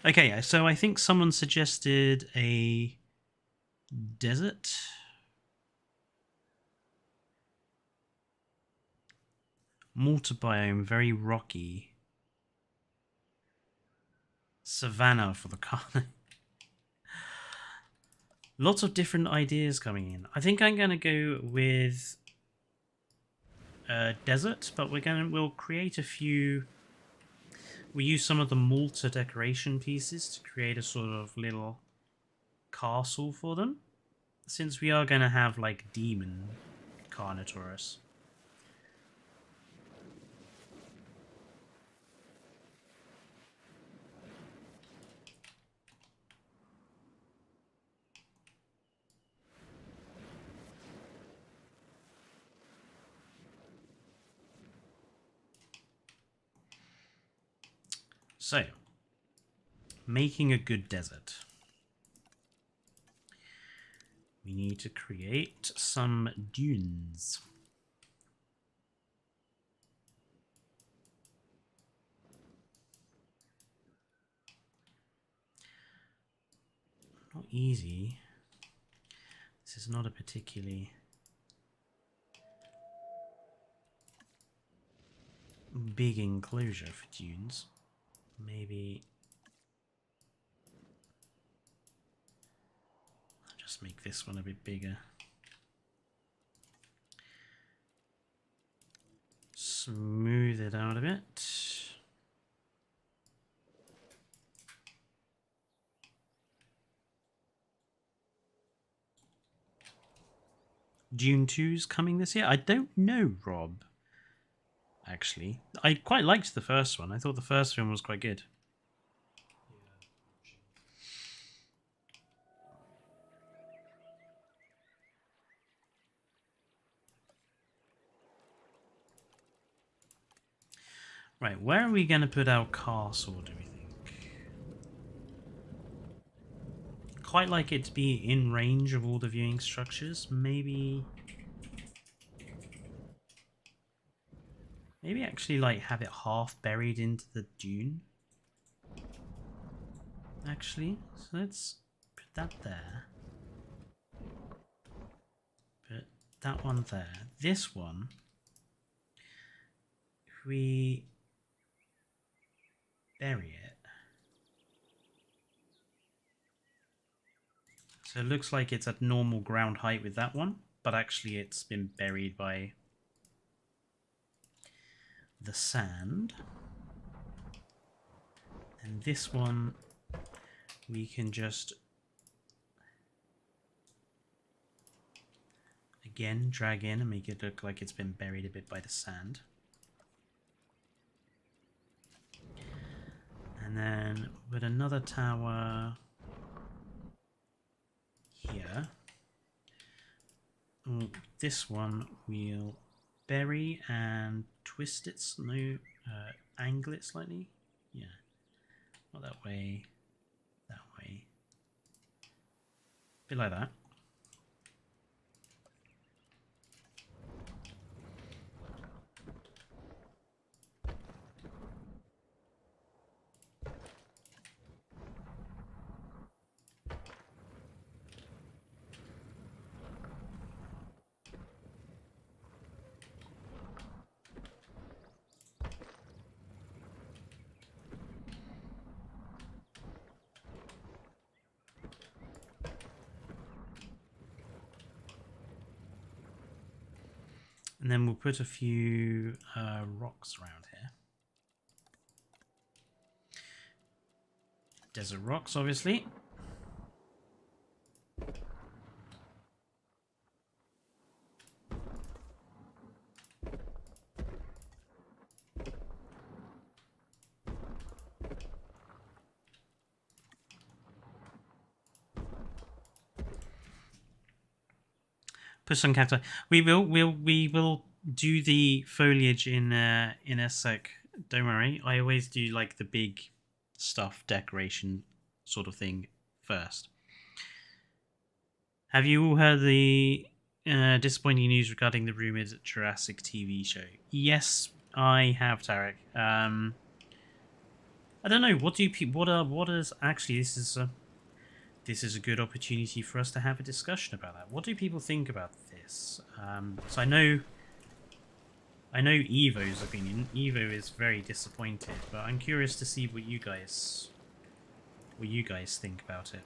Okay, so I think someone suggested a desert. Mortar biome, very rocky. Savannah for the carne. Lots of different ideas coming in. I think I'm going to go with desert, but we'll create a few. We use some of the Malta decoration pieces to create a sort of little castle for them, since we are going to have like demon Carnotaurus. So, making a good desert. We need to create some dunes. Not easy. This is not a particularly big enclosure for dunes. Maybe I'll just make this one a bit bigger. Smooth it out a bit. Dune 2's coming this year? I don't know, Rob. Actually, I quite liked the first one. I thought the first film was quite good. Right, where are we going to put our castle, do we think? Quite like it to be in range of all the viewing structures. Maybe actually like have it half buried into the dune. Actually, so let's put that there. Put that one there. This one, if we bury it. So it looks like it's at normal ground height with that one, but actually it's been buried by the sand. And this one we can just again drag in and make it look like it's been buried a bit by the sand. And then with another tower here. This one we'll bury and twist it, angle it slightly. Yeah, not that way, that way. A bit like that. And then we'll put a few rocks around here. Desert rocks, obviously. Put some cacti. We will do the foliage in a sec. Don't worry. I always do like the big stuff, decoration sort of thing first. Have you all heard the disappointing news regarding the rumored Jurassic TV show? Yes, I have, Tarek. I don't know. What is actually this is a good opportunity for us to have a discussion about that. What do people think about this? So I know Evo's opinion. Evo is very disappointed, but I'm curious to see what you guys think about it.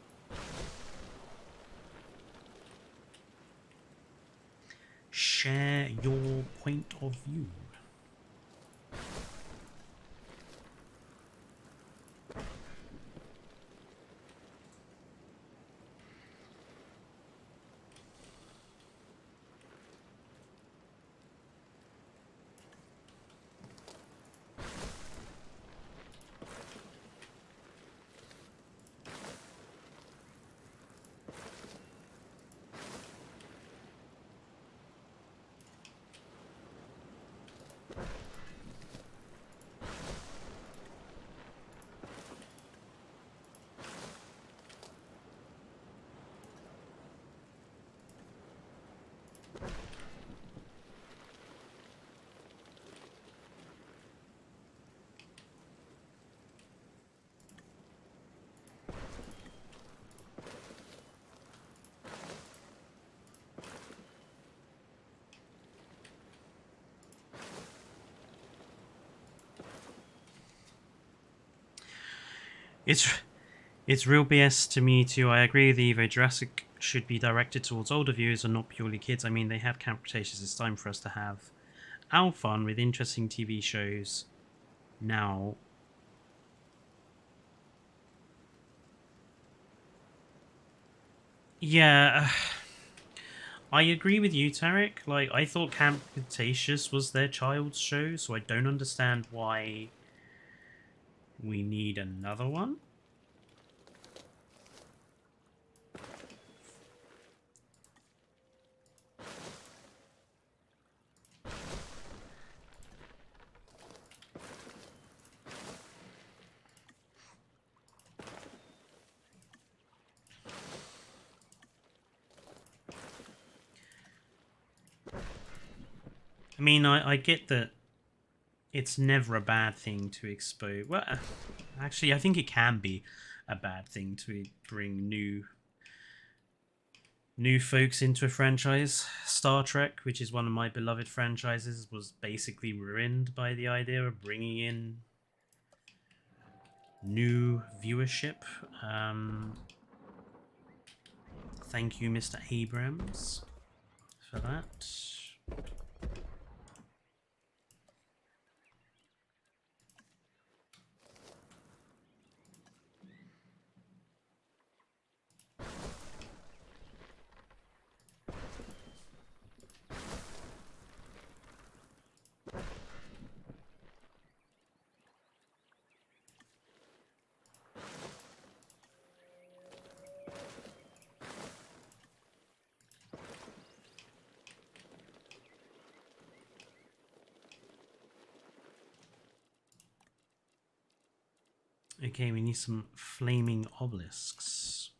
Share your point of view. It's real BS to me too. I agree with Evo. Jurassic should be directed towards older viewers and not purely kids. I mean, they have Camp Cretaceous. It's time for us to have our fun with interesting TV shows now. Yeah, I agree with you, Tarek. Like, I thought Camp Cretaceous was their child's show, so I don't understand why we need another one. I mean, I get that it's never a bad thing to expose. Well, actually, I think it can be a bad thing to bring new folks into a franchise. Star Trek, which is one of my beloved franchises, was basically ruined by the idea of bringing in new viewership. Thank you, Mr. Abrams, for that. Okay, we need some flaming obelisks.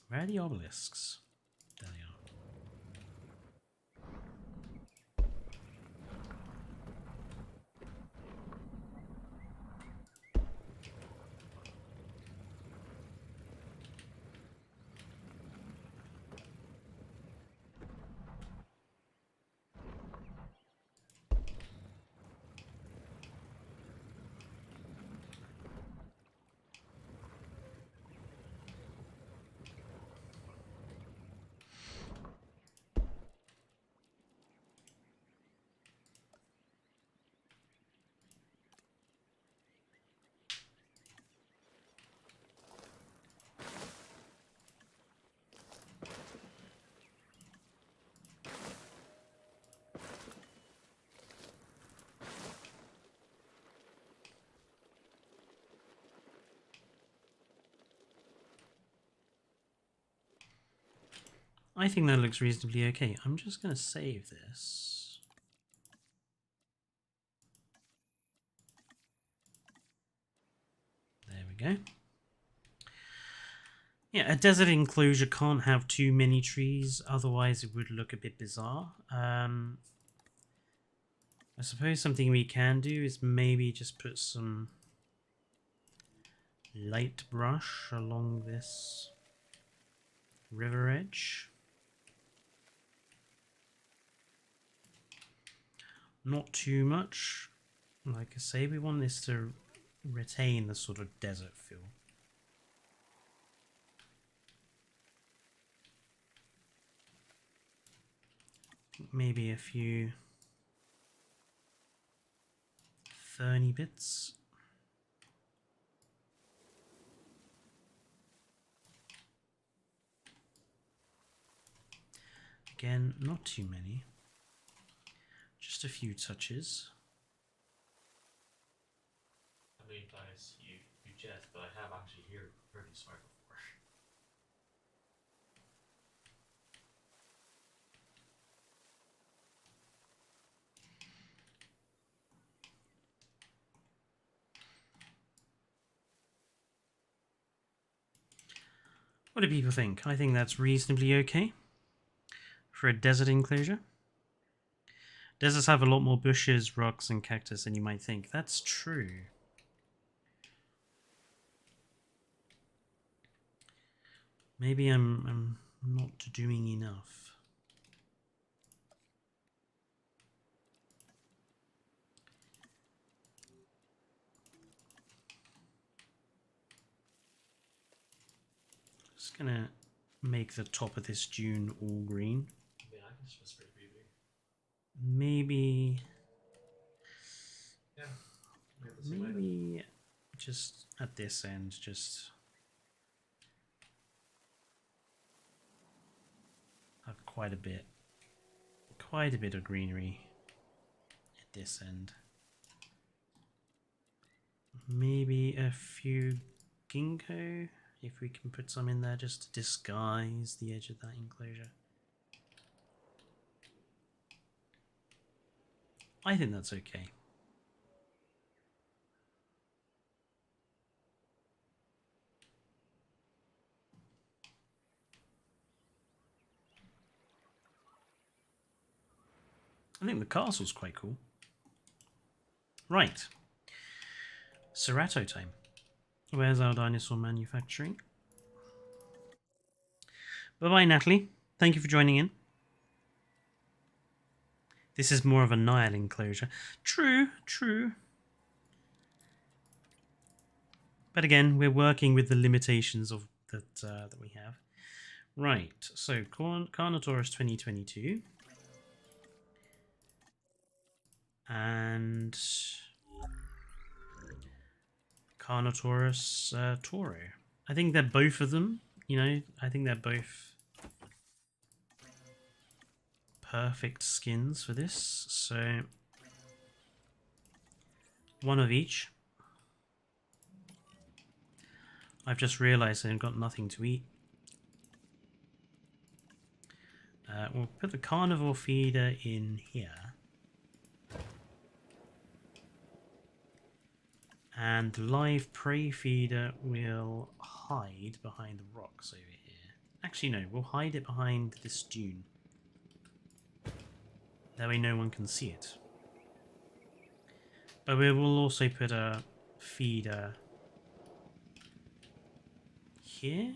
Where are the obelisks? There they are. I think that looks reasonably okay. I'm just going to save this. There we go. Yeah, a desert enclosure can't have too many trees, otherwise it would look a bit bizarre. I suppose something we can do is maybe just put some light brush along this river edge. Not too much. Like I say, we want this to retain the sort of desert feel. Maybe a few ferny bits. Again, not too many. Just a few touches. I mean, guys, you jest, but I have actually heard this fire before. What do people think? I think that's reasonably okay for a desert enclosure. Deserts have a lot more bushes, rocks, and cactus than you might think. That's true. Maybe I'm not doing enough. Just gonna make the top of this dune all green. I mean, I can just spray preview. Maybe Yeah. maybe just at this end, just quite a bit. Quite a bit of greenery at this end. Maybe a few ginkgo, if we can put some in there just to disguise the edge of that enclosure. I think that's okay. I think the castle's quite cool. Right. Cerato time. Where's our dinosaur manufacturing? Bye-bye, Natalie. Thank you for joining in. This is more of a Nile enclosure. True, true. But again, we're working with the limitations of that we have. Right, so Carnotaurus 2022. And Carnotaurus Toro. I think they're both of them, you know, I think they're both perfect skins for this. So one of each. I've just realized I've got nothing to eat. We'll put the carnivore feeder in here. And the live prey feeder will hide behind the rocks over here. Actually, no, we'll hide it behind this dune. That way no one can see it. But we will also put a feeder here.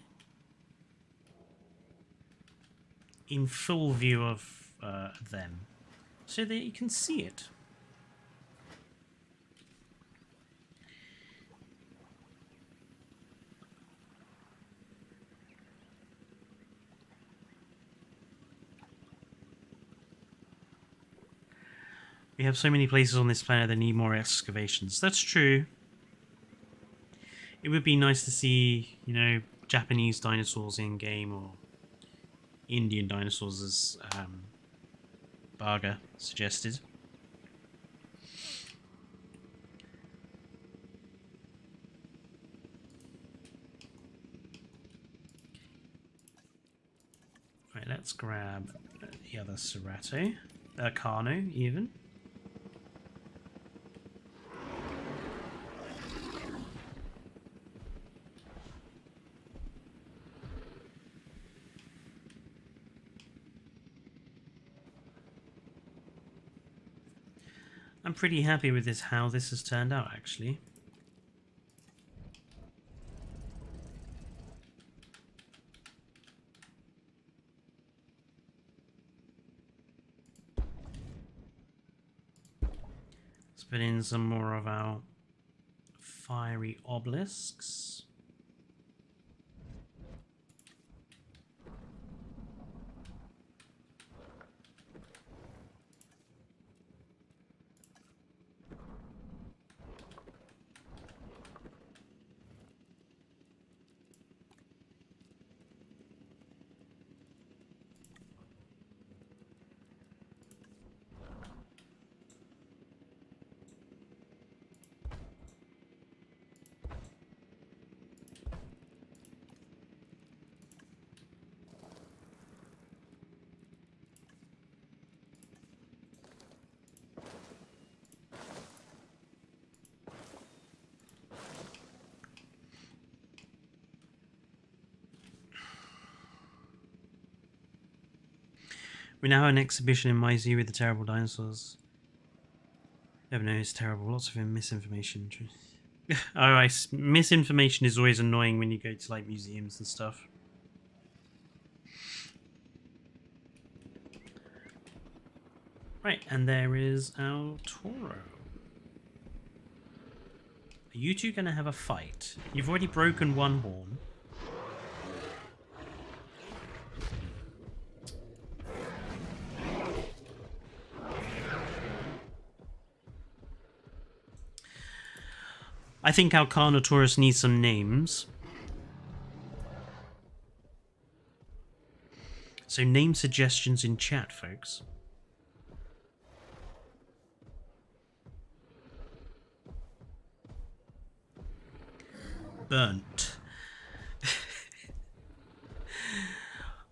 In full view of them. So that you can see it. We have so many places on this planet that need more excavations. That's true. It would be nice to see, you know, Japanese dinosaurs in game or Indian dinosaurs, as Barger suggested. Right, let's grab the other Cerato, Carno even. I'm pretty happy with this, how this has turned out, actually. Let's put in some more of our fiery obelisks. We now have an exhibition in my zoo with the terrible dinosaurs. Never know, it's terrible. Lots of misinformation. Alright, misinformation is always annoying when you go to like museums and stuff. Right, and there is our Toro. Are you two going to have a fight? You've already broken one horn. I think our Carnotaurus needs some names. So name suggestions in chat, folks. Burnt.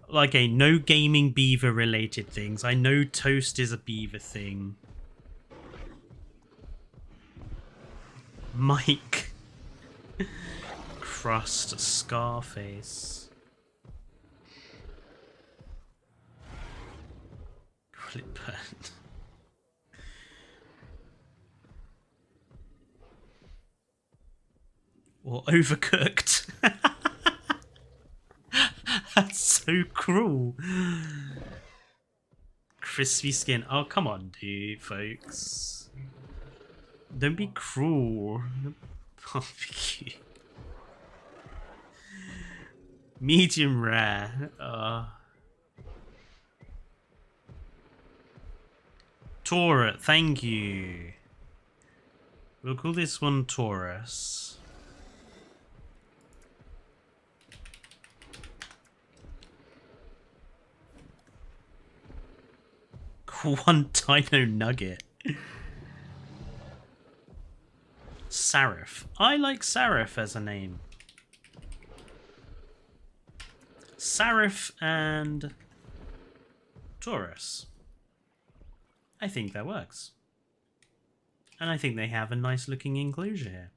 Okay, no gaming beaver related things. I know toast is a beaver thing. Mike. Crust. Scarface. Clip burnt. Or overcooked. That's so cruel. Crispy skin. Oh, come on, dude, folks. Don't be cruel. Barbecue. Medium rare. Taurus, thank you. We'll call this one Taurus. One dino nugget. Sarif. I like Sarif as a name. Sarif and Taurus. I think that works. And I think they have a nice looking enclosure here.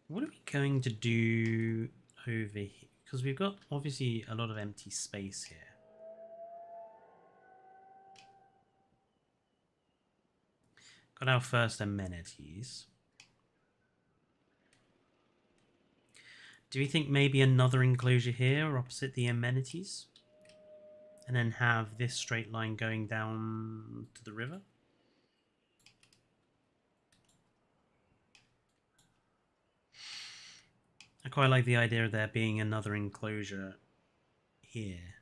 What are we going to do over here? Because we've got obviously a lot of empty space here. Got our first amenities. Do we think maybe another enclosure here opposite the amenities? And then have this straight line going down to the river? I quite like the idea of there being another enclosure here.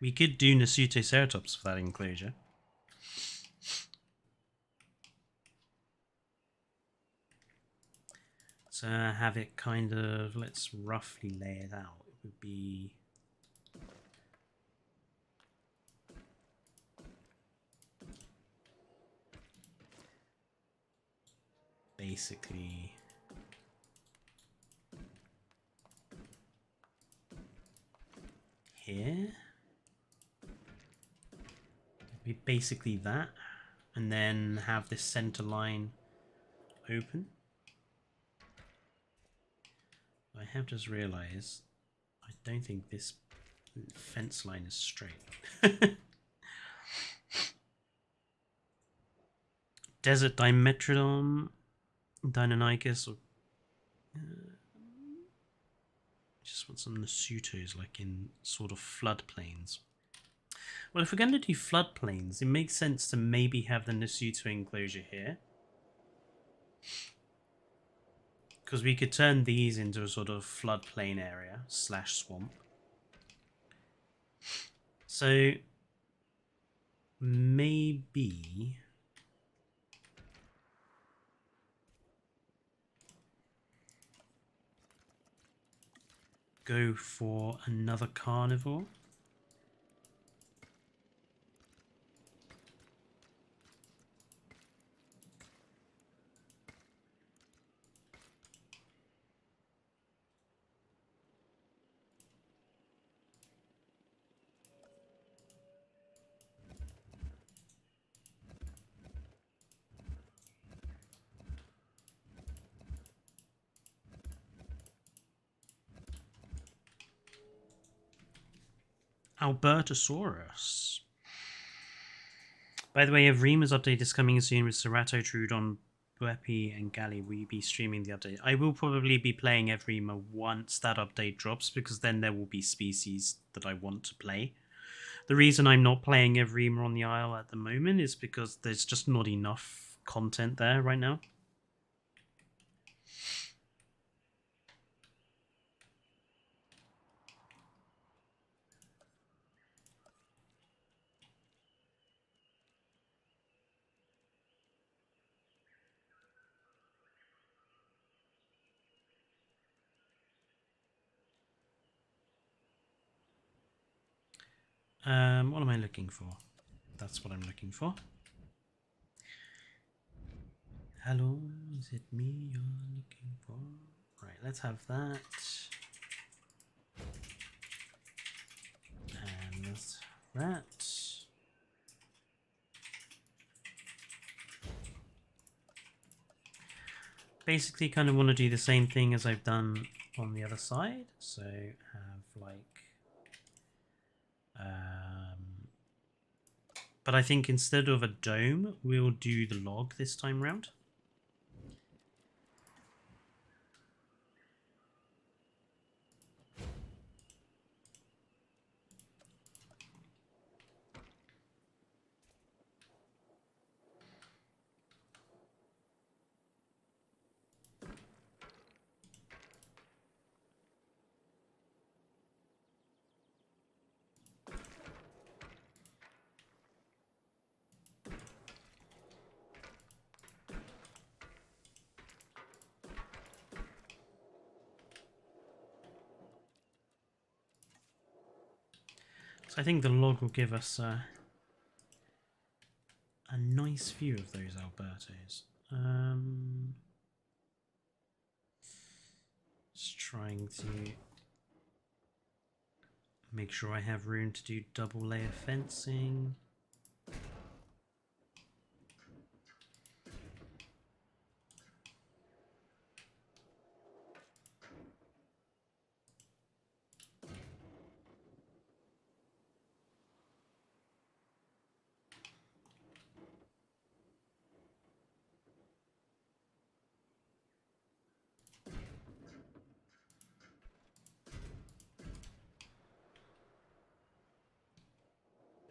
We could do Nasutoceratops for that enclosure. So have it kind of, let's roughly lay it out. It would be basically here. It'd be basically that, and then have this center line open. I have just realized I don't think this fence line is straight. Desert Dimetrodon, Deinonychus, or just want some Nasutos like in sort of floodplains. Well, if we're going to do floodplains, it makes sense to maybe have the Nasuto enclosure here. Because we could turn these into a sort of floodplain area / swamp. So maybe go for another carnivore. Albertosaurus. By the way, a Rima's update is coming soon with Cerato, Trudon, Buepi, and Gali. Will you be streaming the update? I will probably be playing Evrima once that update drops, because then there will be species that I want to play. The reason I'm not playing Evrima on the Isle at the moment is because there's just not enough content there right now. What am I looking for? That's what I'm looking for. Hello, is it me you're looking for? Right, let's have that. And that's that. Basically kind of want to do the same thing as I've done on the other side. So have like... but I think instead of a dome, we'll do the log this time round. So I think the log will give us a nice view of those Albertos. Just trying to make sure I have room to do double layer fencing.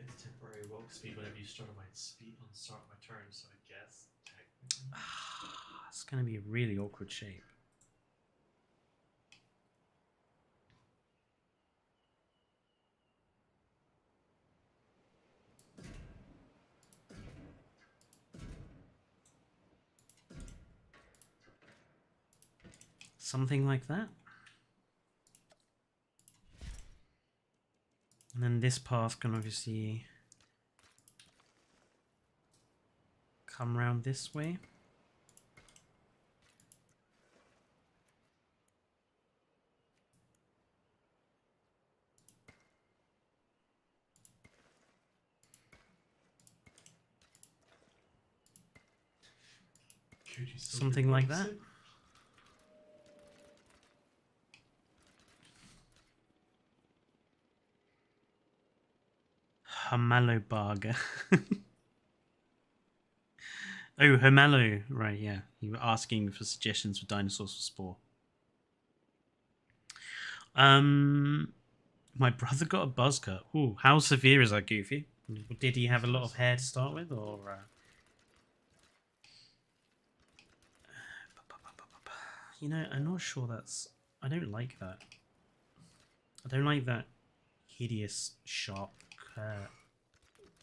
It's temporary walk speed whenever you start my speed on start my turn, so I guess technically. It's going to be a really awkward shape. Something like that. And then this path can obviously come around this way. Could you still Something like that. it? Humalobarger. Oh, Homalo. Right, yeah. You were asking for suggestions for dinosaurs for Spore. My brother got a buzz cut. Ooh, how severe is that, Goofy? Did he have a lot of hair to start with, or... You know, I'm not sure that's... I don't like that. I don't like that hideous, sharp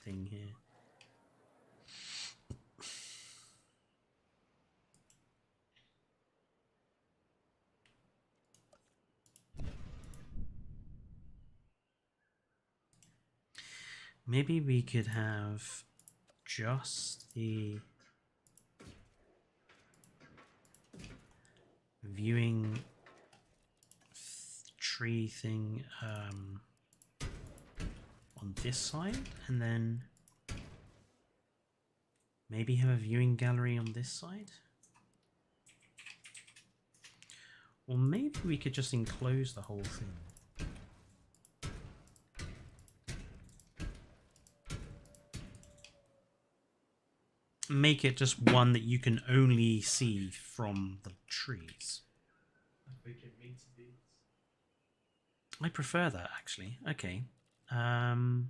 thing here. Maybe we could have just the viewing tree thing on this side, and then maybe have a viewing gallery on this side. Or maybe we could just enclose the whole thing. Make it just one that you can only see from the trees. I think it means these. I prefer that, actually. Okay. Then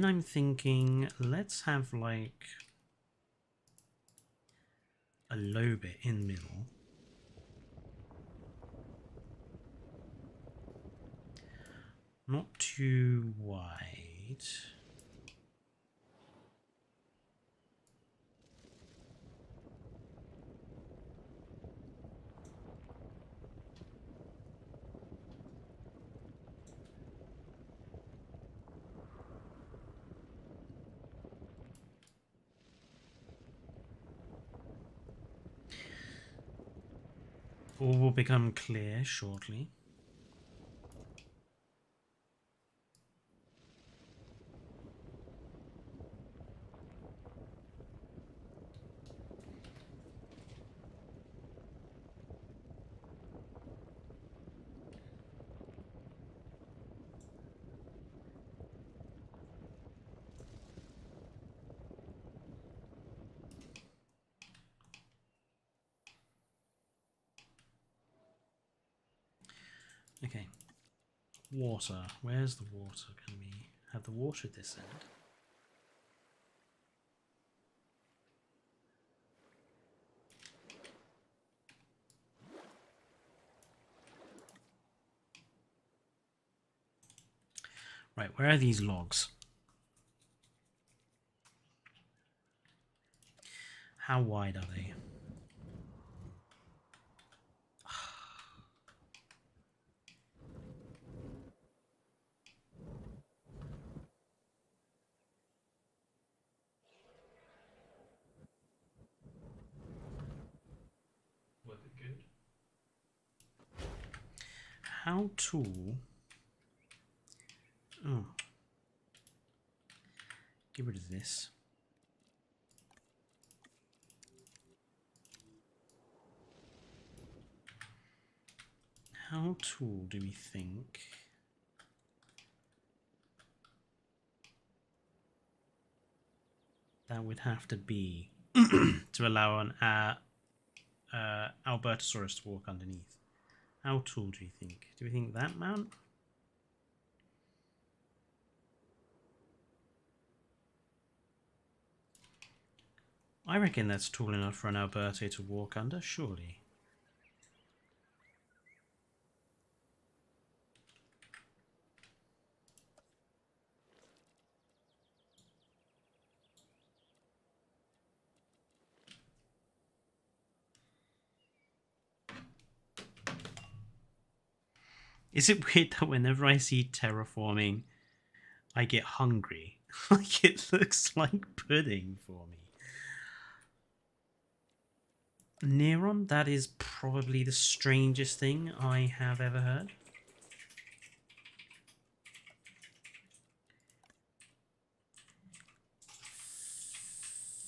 I'm thinking, let's have like a low bit in the middle. Not too wide. All will become clear shortly. Okay. Water. Where's the water? Can we have the water at this end? Right, where are these logs? How wide are they? Was it good? How tall? Oh. Get rid of this. How tall do we think? That would have to be to allow an Albertosaurus to walk underneath. How tall do you think? Do we think that amount? I reckon that's tall enough for an Alberto to walk under, surely. Is it weird that whenever I see terraforming, I get hungry? Like it looks like pudding for me. Neron, that is probably the strangest thing I have ever heard.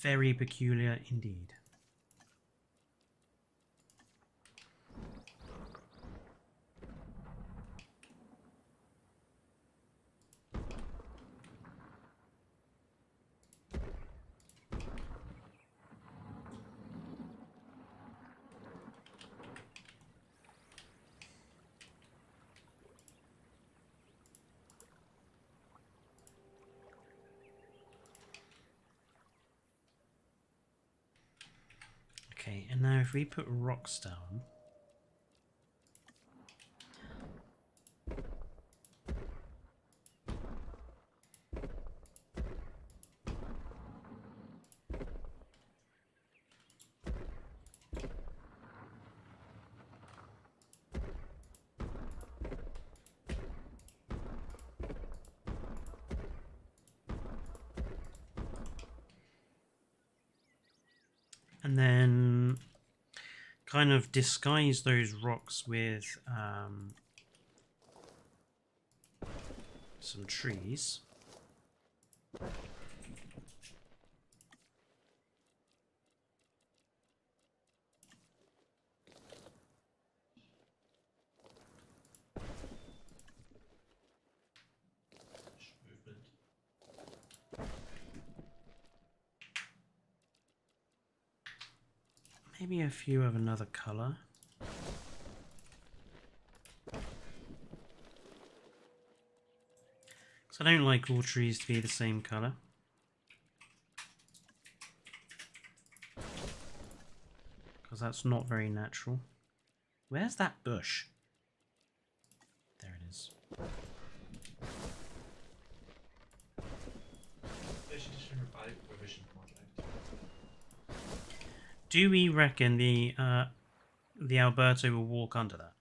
Very peculiar indeed. Okay, and now if we put rocks down, and then kind of disguise those rocks with some trees. Movement. Maybe a few of another color. Because I don't like all trees to be the same color. Because that's not very natural. Where's that bush? There it is. They should just revive revision project. Do we reckon the Alberto will walk under that?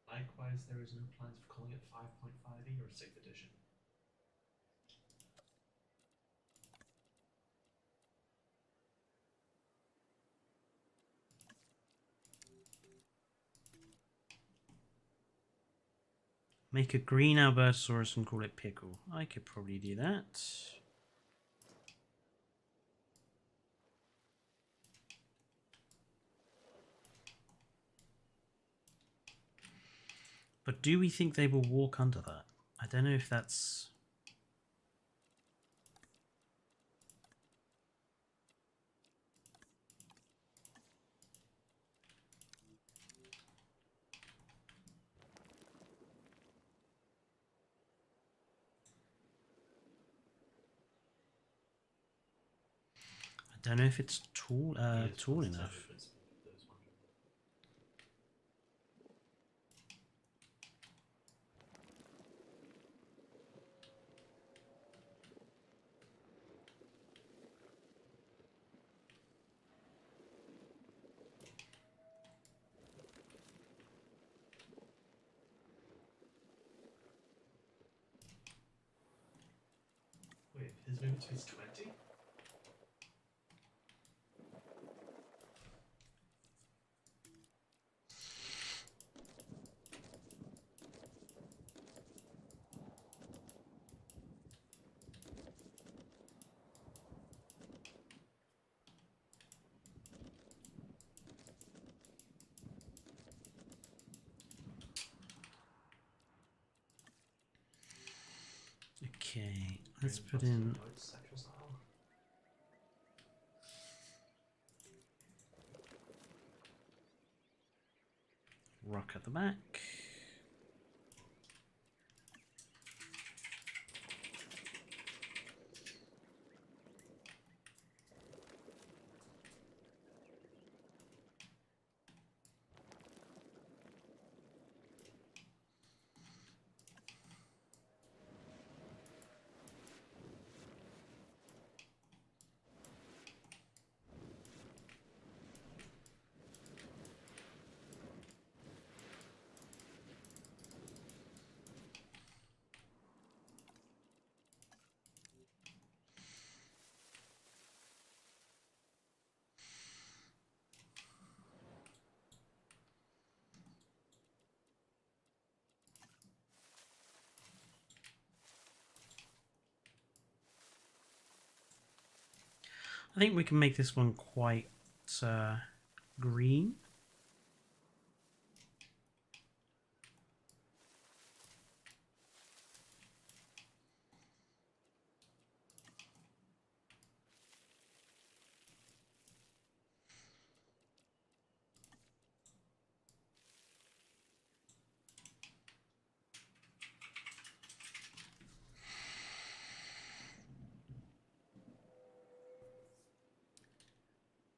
Likewise, there is there's no plans for calling it 5.5e or 6th edition. Make a green Albertosaurus and call it Pickle. I could probably do that. But do we think they will walk under that? I don't know if that's... I don't know if it's tall tall enough. Wait, his movement speed's 20? Okay, let's put in... Sexual style. Rock at the back. I think we can make this one quite green.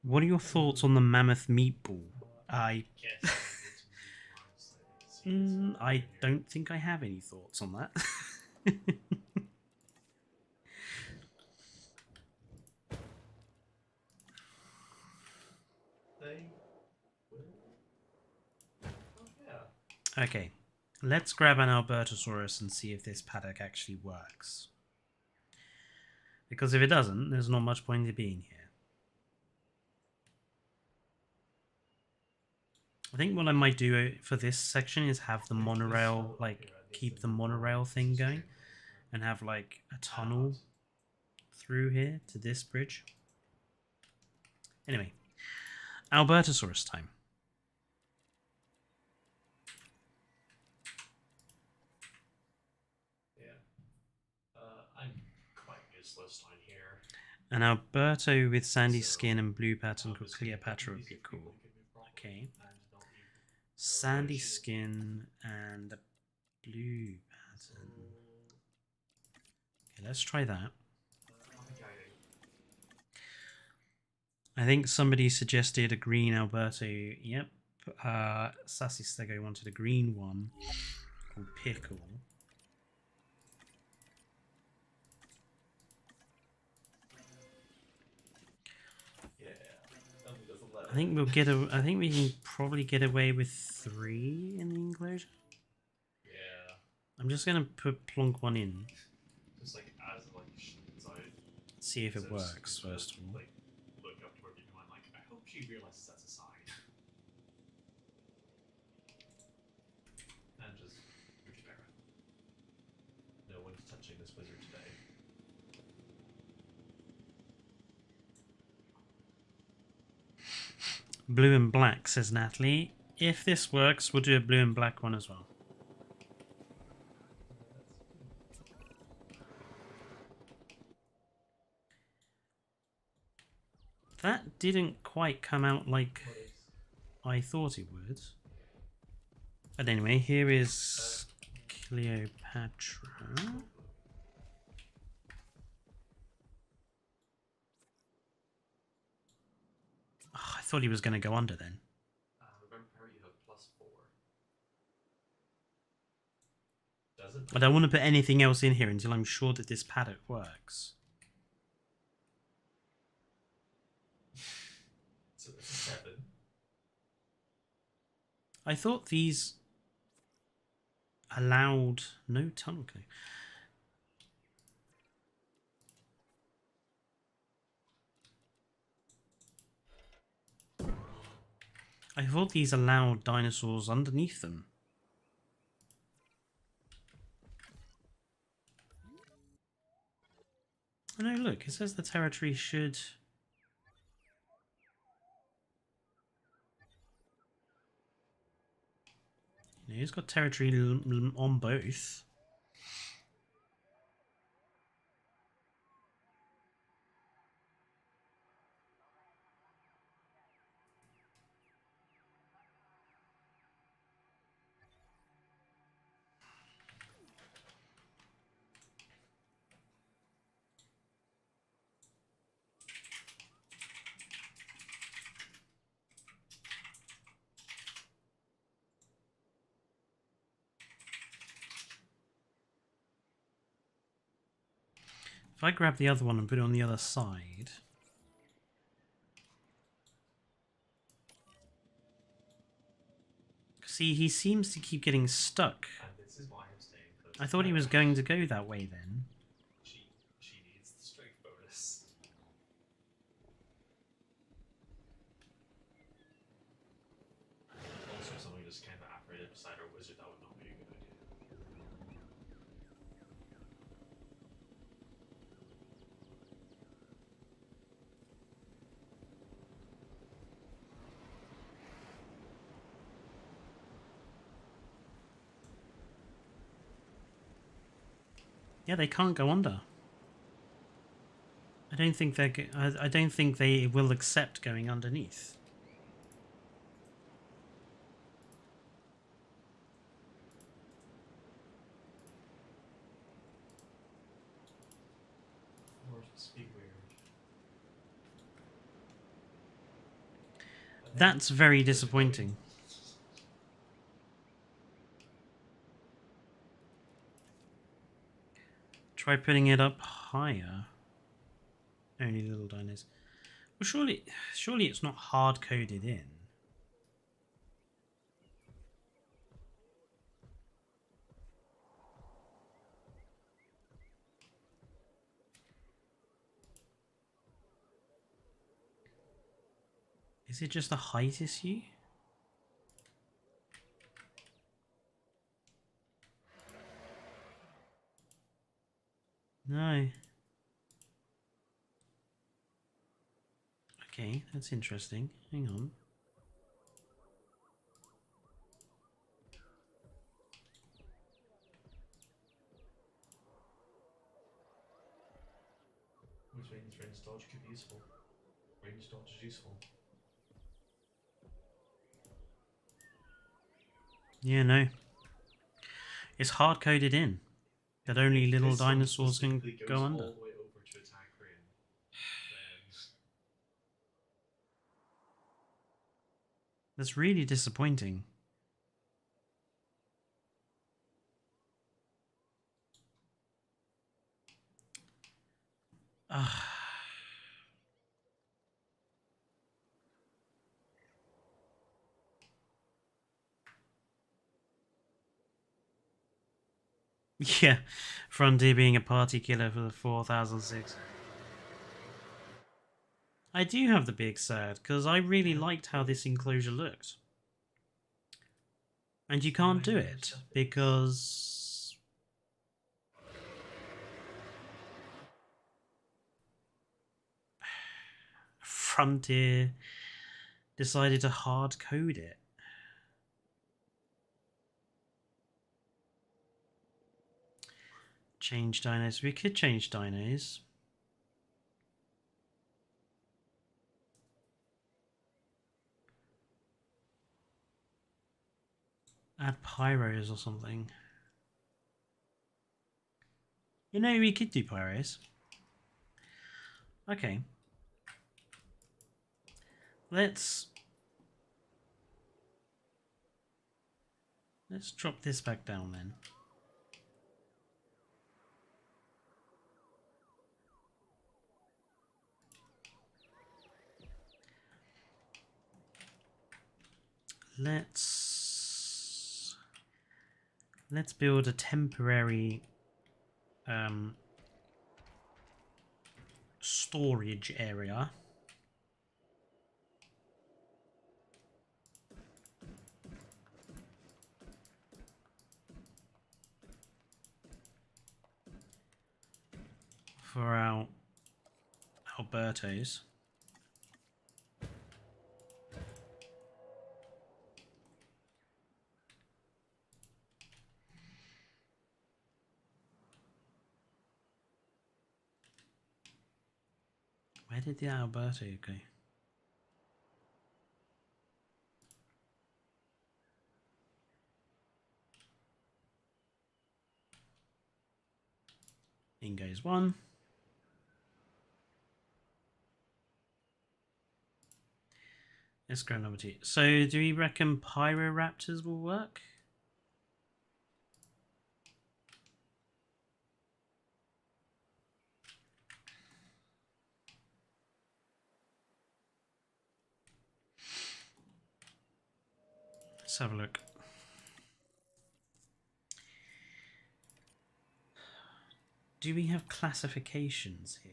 What are your thoughts on the mammoth meatball? I don't think I have any thoughts on that. They will. Oh, yeah. Okay, let's grab an Albertosaurus and see if this paddock actually works. Because if it doesn't, there's not much point in being here. I think what I might do for this section is have the monorail, like, keep the monorail thing going and have, like, a tunnel through here to this bridge. Anyway, Albertosaurus time. Yeah. I'm quite useless down here. An Alberto with sandy skin and blue pattern called Cleopatra would be cool. Okay. Sandy skin and a blue pattern. Okay, let's try that. I think somebody suggested a green Alberto. Yep. Sassy Stego wanted a green one called Pickle. I think we'll get a. I think we can probably get away with 3 in the enclosure. Yeah. I'm just gonna plonk one in. Just like as like inside. See if So it works first of all. Like look up to her being like, I hope she realizes that's a sign. And just repair it. No one's touching this wizard today. Blue and black, says Natalie. If this works, we'll do a blue and black one as well. That didn't quite come out like I thought it would. But anyway, here is Cleopatra. Oh, I thought he was going to go under then. Remember, you have +4. Does it? I don't want to put anything else in here until I'm sure that this paddock works. So it's a 7. I thought these allowed no tunnel code. I thought these allowed dinosaurs underneath them. Oh no, look, it says the territory should... You know, it's got territory on both. If I grab the other one and put it on the other side... See, he seems to keep getting stuck. And this is why I'm staying close. I thought he was going to go that way then. She needs the strength bonus. Also, someone just kind of apparated beside our wizard, that would not be a good idea. Yeah, they can't go under. I don't think they're. I don't think they will accept going underneath. Or speak weird. That's very disappointing. Try putting it up higher. Only little dinos. Well, surely it's not hard coded in. Is it just a height issue? No. Okay, that's interesting. Hang on. Which means range dodge could be useful. Range dodge is useful. Yeah, no. It's hard coded in that only little dinosaurs can go under. All the way over to attack Rin, then That's really disappointing. Yeah, Frontier being a party killer for the 4006. I do have the big sad because I really liked how this enclosure looked. And you can't do it because Frontier decided to hard code it. Change dinos. We could change dinos. Add pyros or something. You know, we could do pyros. Okay. Let's drop this back down then. Let's build a temporary storage area. For our Albertos. Where did the Alberto go? In goes one. Let's go number two. So do we reckon Pyroraptors will work? Let's have a look. Do we have classifications here?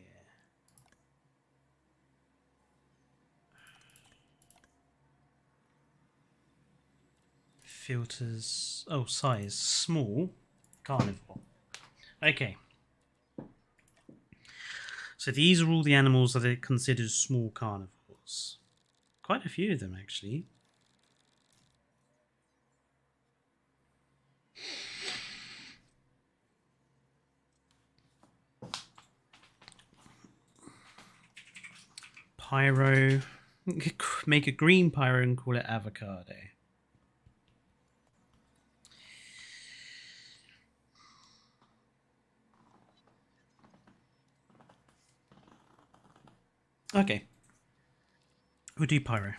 Filters. Oh, size. Small. Carnivore. Okay. So these are all the animals that are considered small carnivores. Quite a few of them, actually. Pyro. Make a green pyro and call it avocado. Okay. We'll do pyro.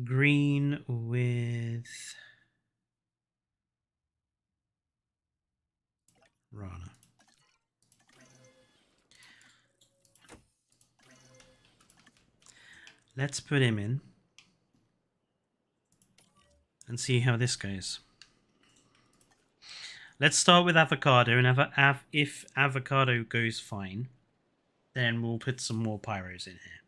Green with Rana. Let's put him in and see how this goes. Let's start with avocado, and if avocado goes fine, then we'll put some more pyros in here.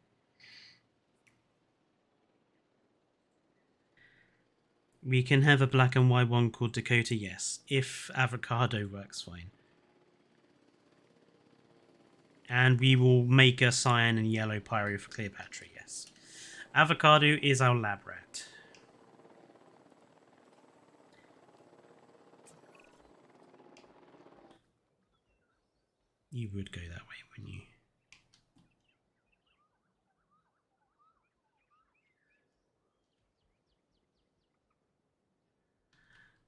We can have a black and white one called Dakota, yes, if avocado works fine. And we will make a cyan and yellow pyro for Cleopatra, yes. Avocado is our lab rat. You would go that way, wouldn't you?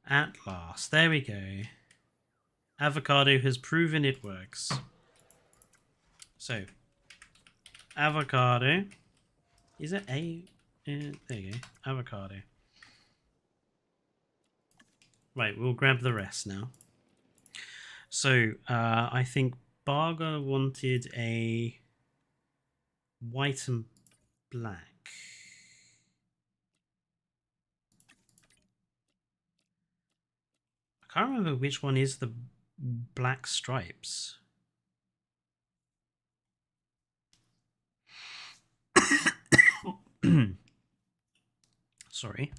At last, there we go. Avocado has proven it works. So, avocado. Is it a? There you go. Avocado. Right, we'll grab the rest now. So, I think Barger wanted a white and black. can't remember which one is the black stripes. Sorry.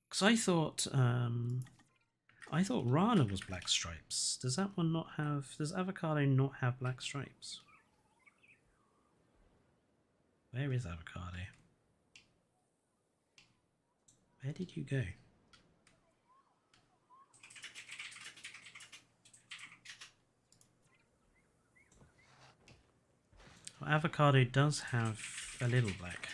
Because I thought Rana was black stripes. Does that one not have? Does avocado not have black stripes? Where is avocado? Where did you go? Well, avocado does have a little black.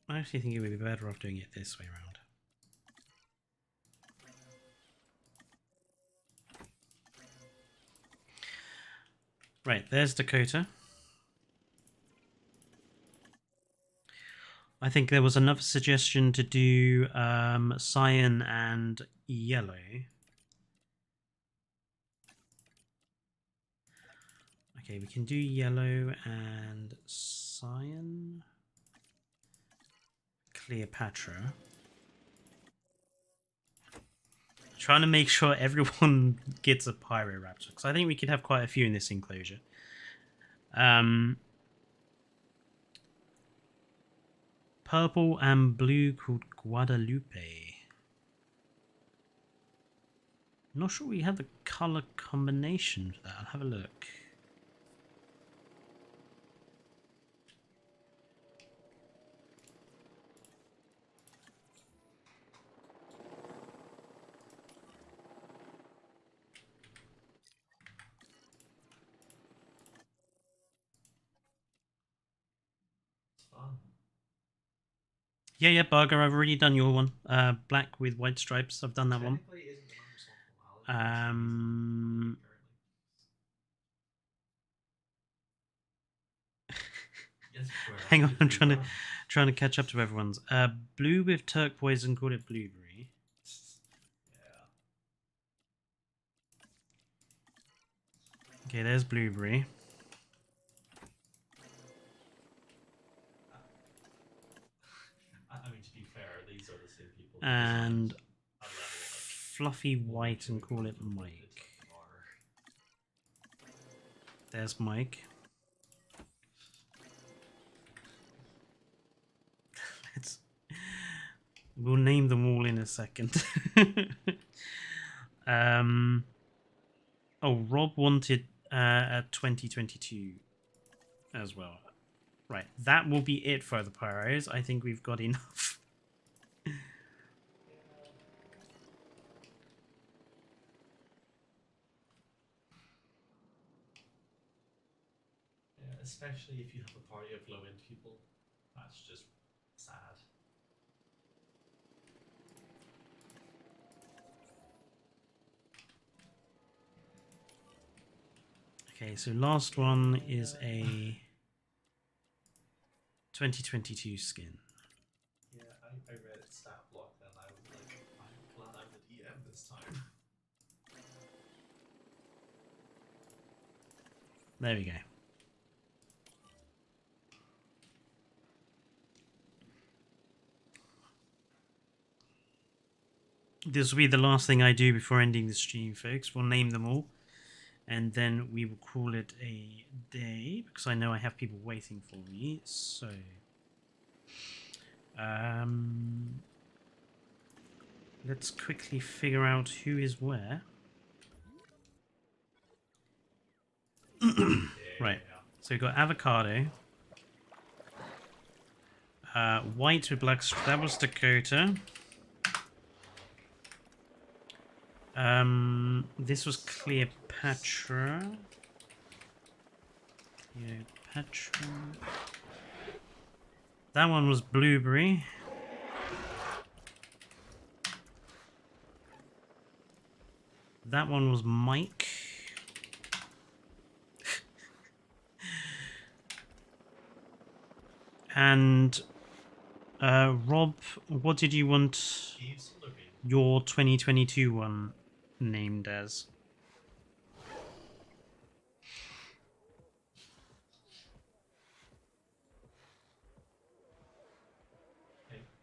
I actually think it would be better off doing it this way around. Right, there's Dakota. I think there was another suggestion to do cyan and yellow. Okay, we can do yellow and cyan. Cleopatra. Trying to make sure everyone gets a Pyroraptor, because I think we could have quite a few in this enclosure. Purple and blue called Guadalupe. I'm not sure we have the color combination for that. I'll have a look. Yeah, Burger, I've already done your one. Black with white stripes. I've done that one. Hang on, I'm trying to catch up to everyone's. Blue with turquoise and call it blueberry. Okay, there's blueberry. I mean, to be fair, these are the same people. And fluffy white and call it Mike. There's Mike. We'll name them all in a second. Oh, Rob wanted a 2022 as well. Right, that will be it for the Pyros. I think we've got enough. Yeah, especially if you have a party of low-end people. That's just sad. Okay, so last one is a 2022 skin. Yeah, I read its stat block and I was like, I'm glad I'm the DM this time. There we go. This will be the last thing I do before ending the stream, folks. We'll name them all, and then we will call it a day, because I know I have people waiting for me. So, let's quickly figure out who is where. Right. So we've got avocado. White with black. That was Dakota. This was Cleopatra. Cleopatra. That one was blueberry. That one was Mike. And Rob, what did you want Cave Solar Beam. your 2022 one named as?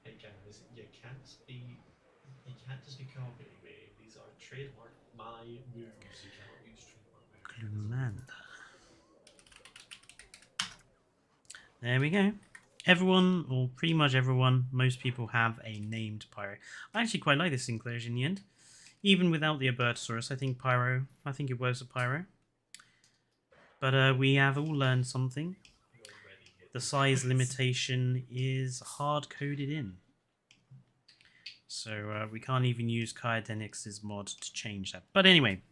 Hey guys, you can't just be copying me. These are trademark my moves. You cannot use trademark moves. Glumanda. There we go. Everyone, or pretty much everyone, most people have a named Pyro. I actually quite like this inclusion in the end. Even without the Albertosaurus, I think it works with Pyro. But we have all learned something. The size limitation is hard-coded in. So we can't even use Kaidenix's mod to change that. But anyway,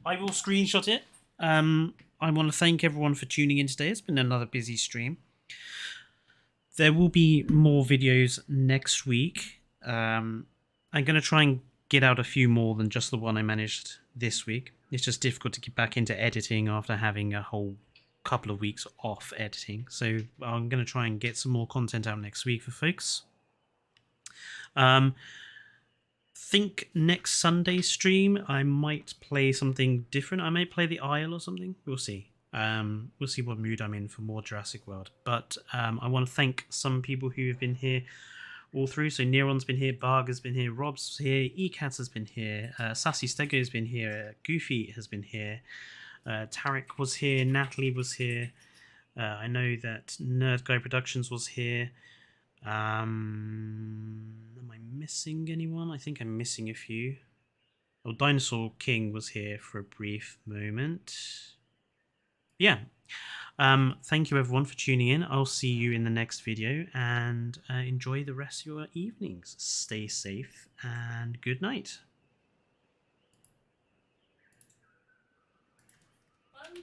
I will screenshot it. I want to thank everyone for tuning in today. It's been another busy stream. There will be more videos next week. I'm going to try and get out a few more than just the one I managed this week. It's just difficult to get back into editing after having a whole couple of weeks off editing. So I'm going to try and get some more content out next week for folks. Think next Sunday stream I might play something different. I may play the Isle or something. We'll see. We'll see what mood I'm in for more Jurassic World. But I want to thank some people who have been here all through. So Neron's been here, Barga's been here, Rob's here, Ecats has been here, Sassy Stego has been here, Goofy has been here, Tarek was here, Natalie was here. I know that Nerd Guy Productions was here. Am I missing anyone? I think I'm missing a few. Oh, Dinosaur King was here for a brief moment. Yeah. Thank you everyone for tuning in. I'll see you in the next video and enjoy the rest of your evenings. Stay safe and good night.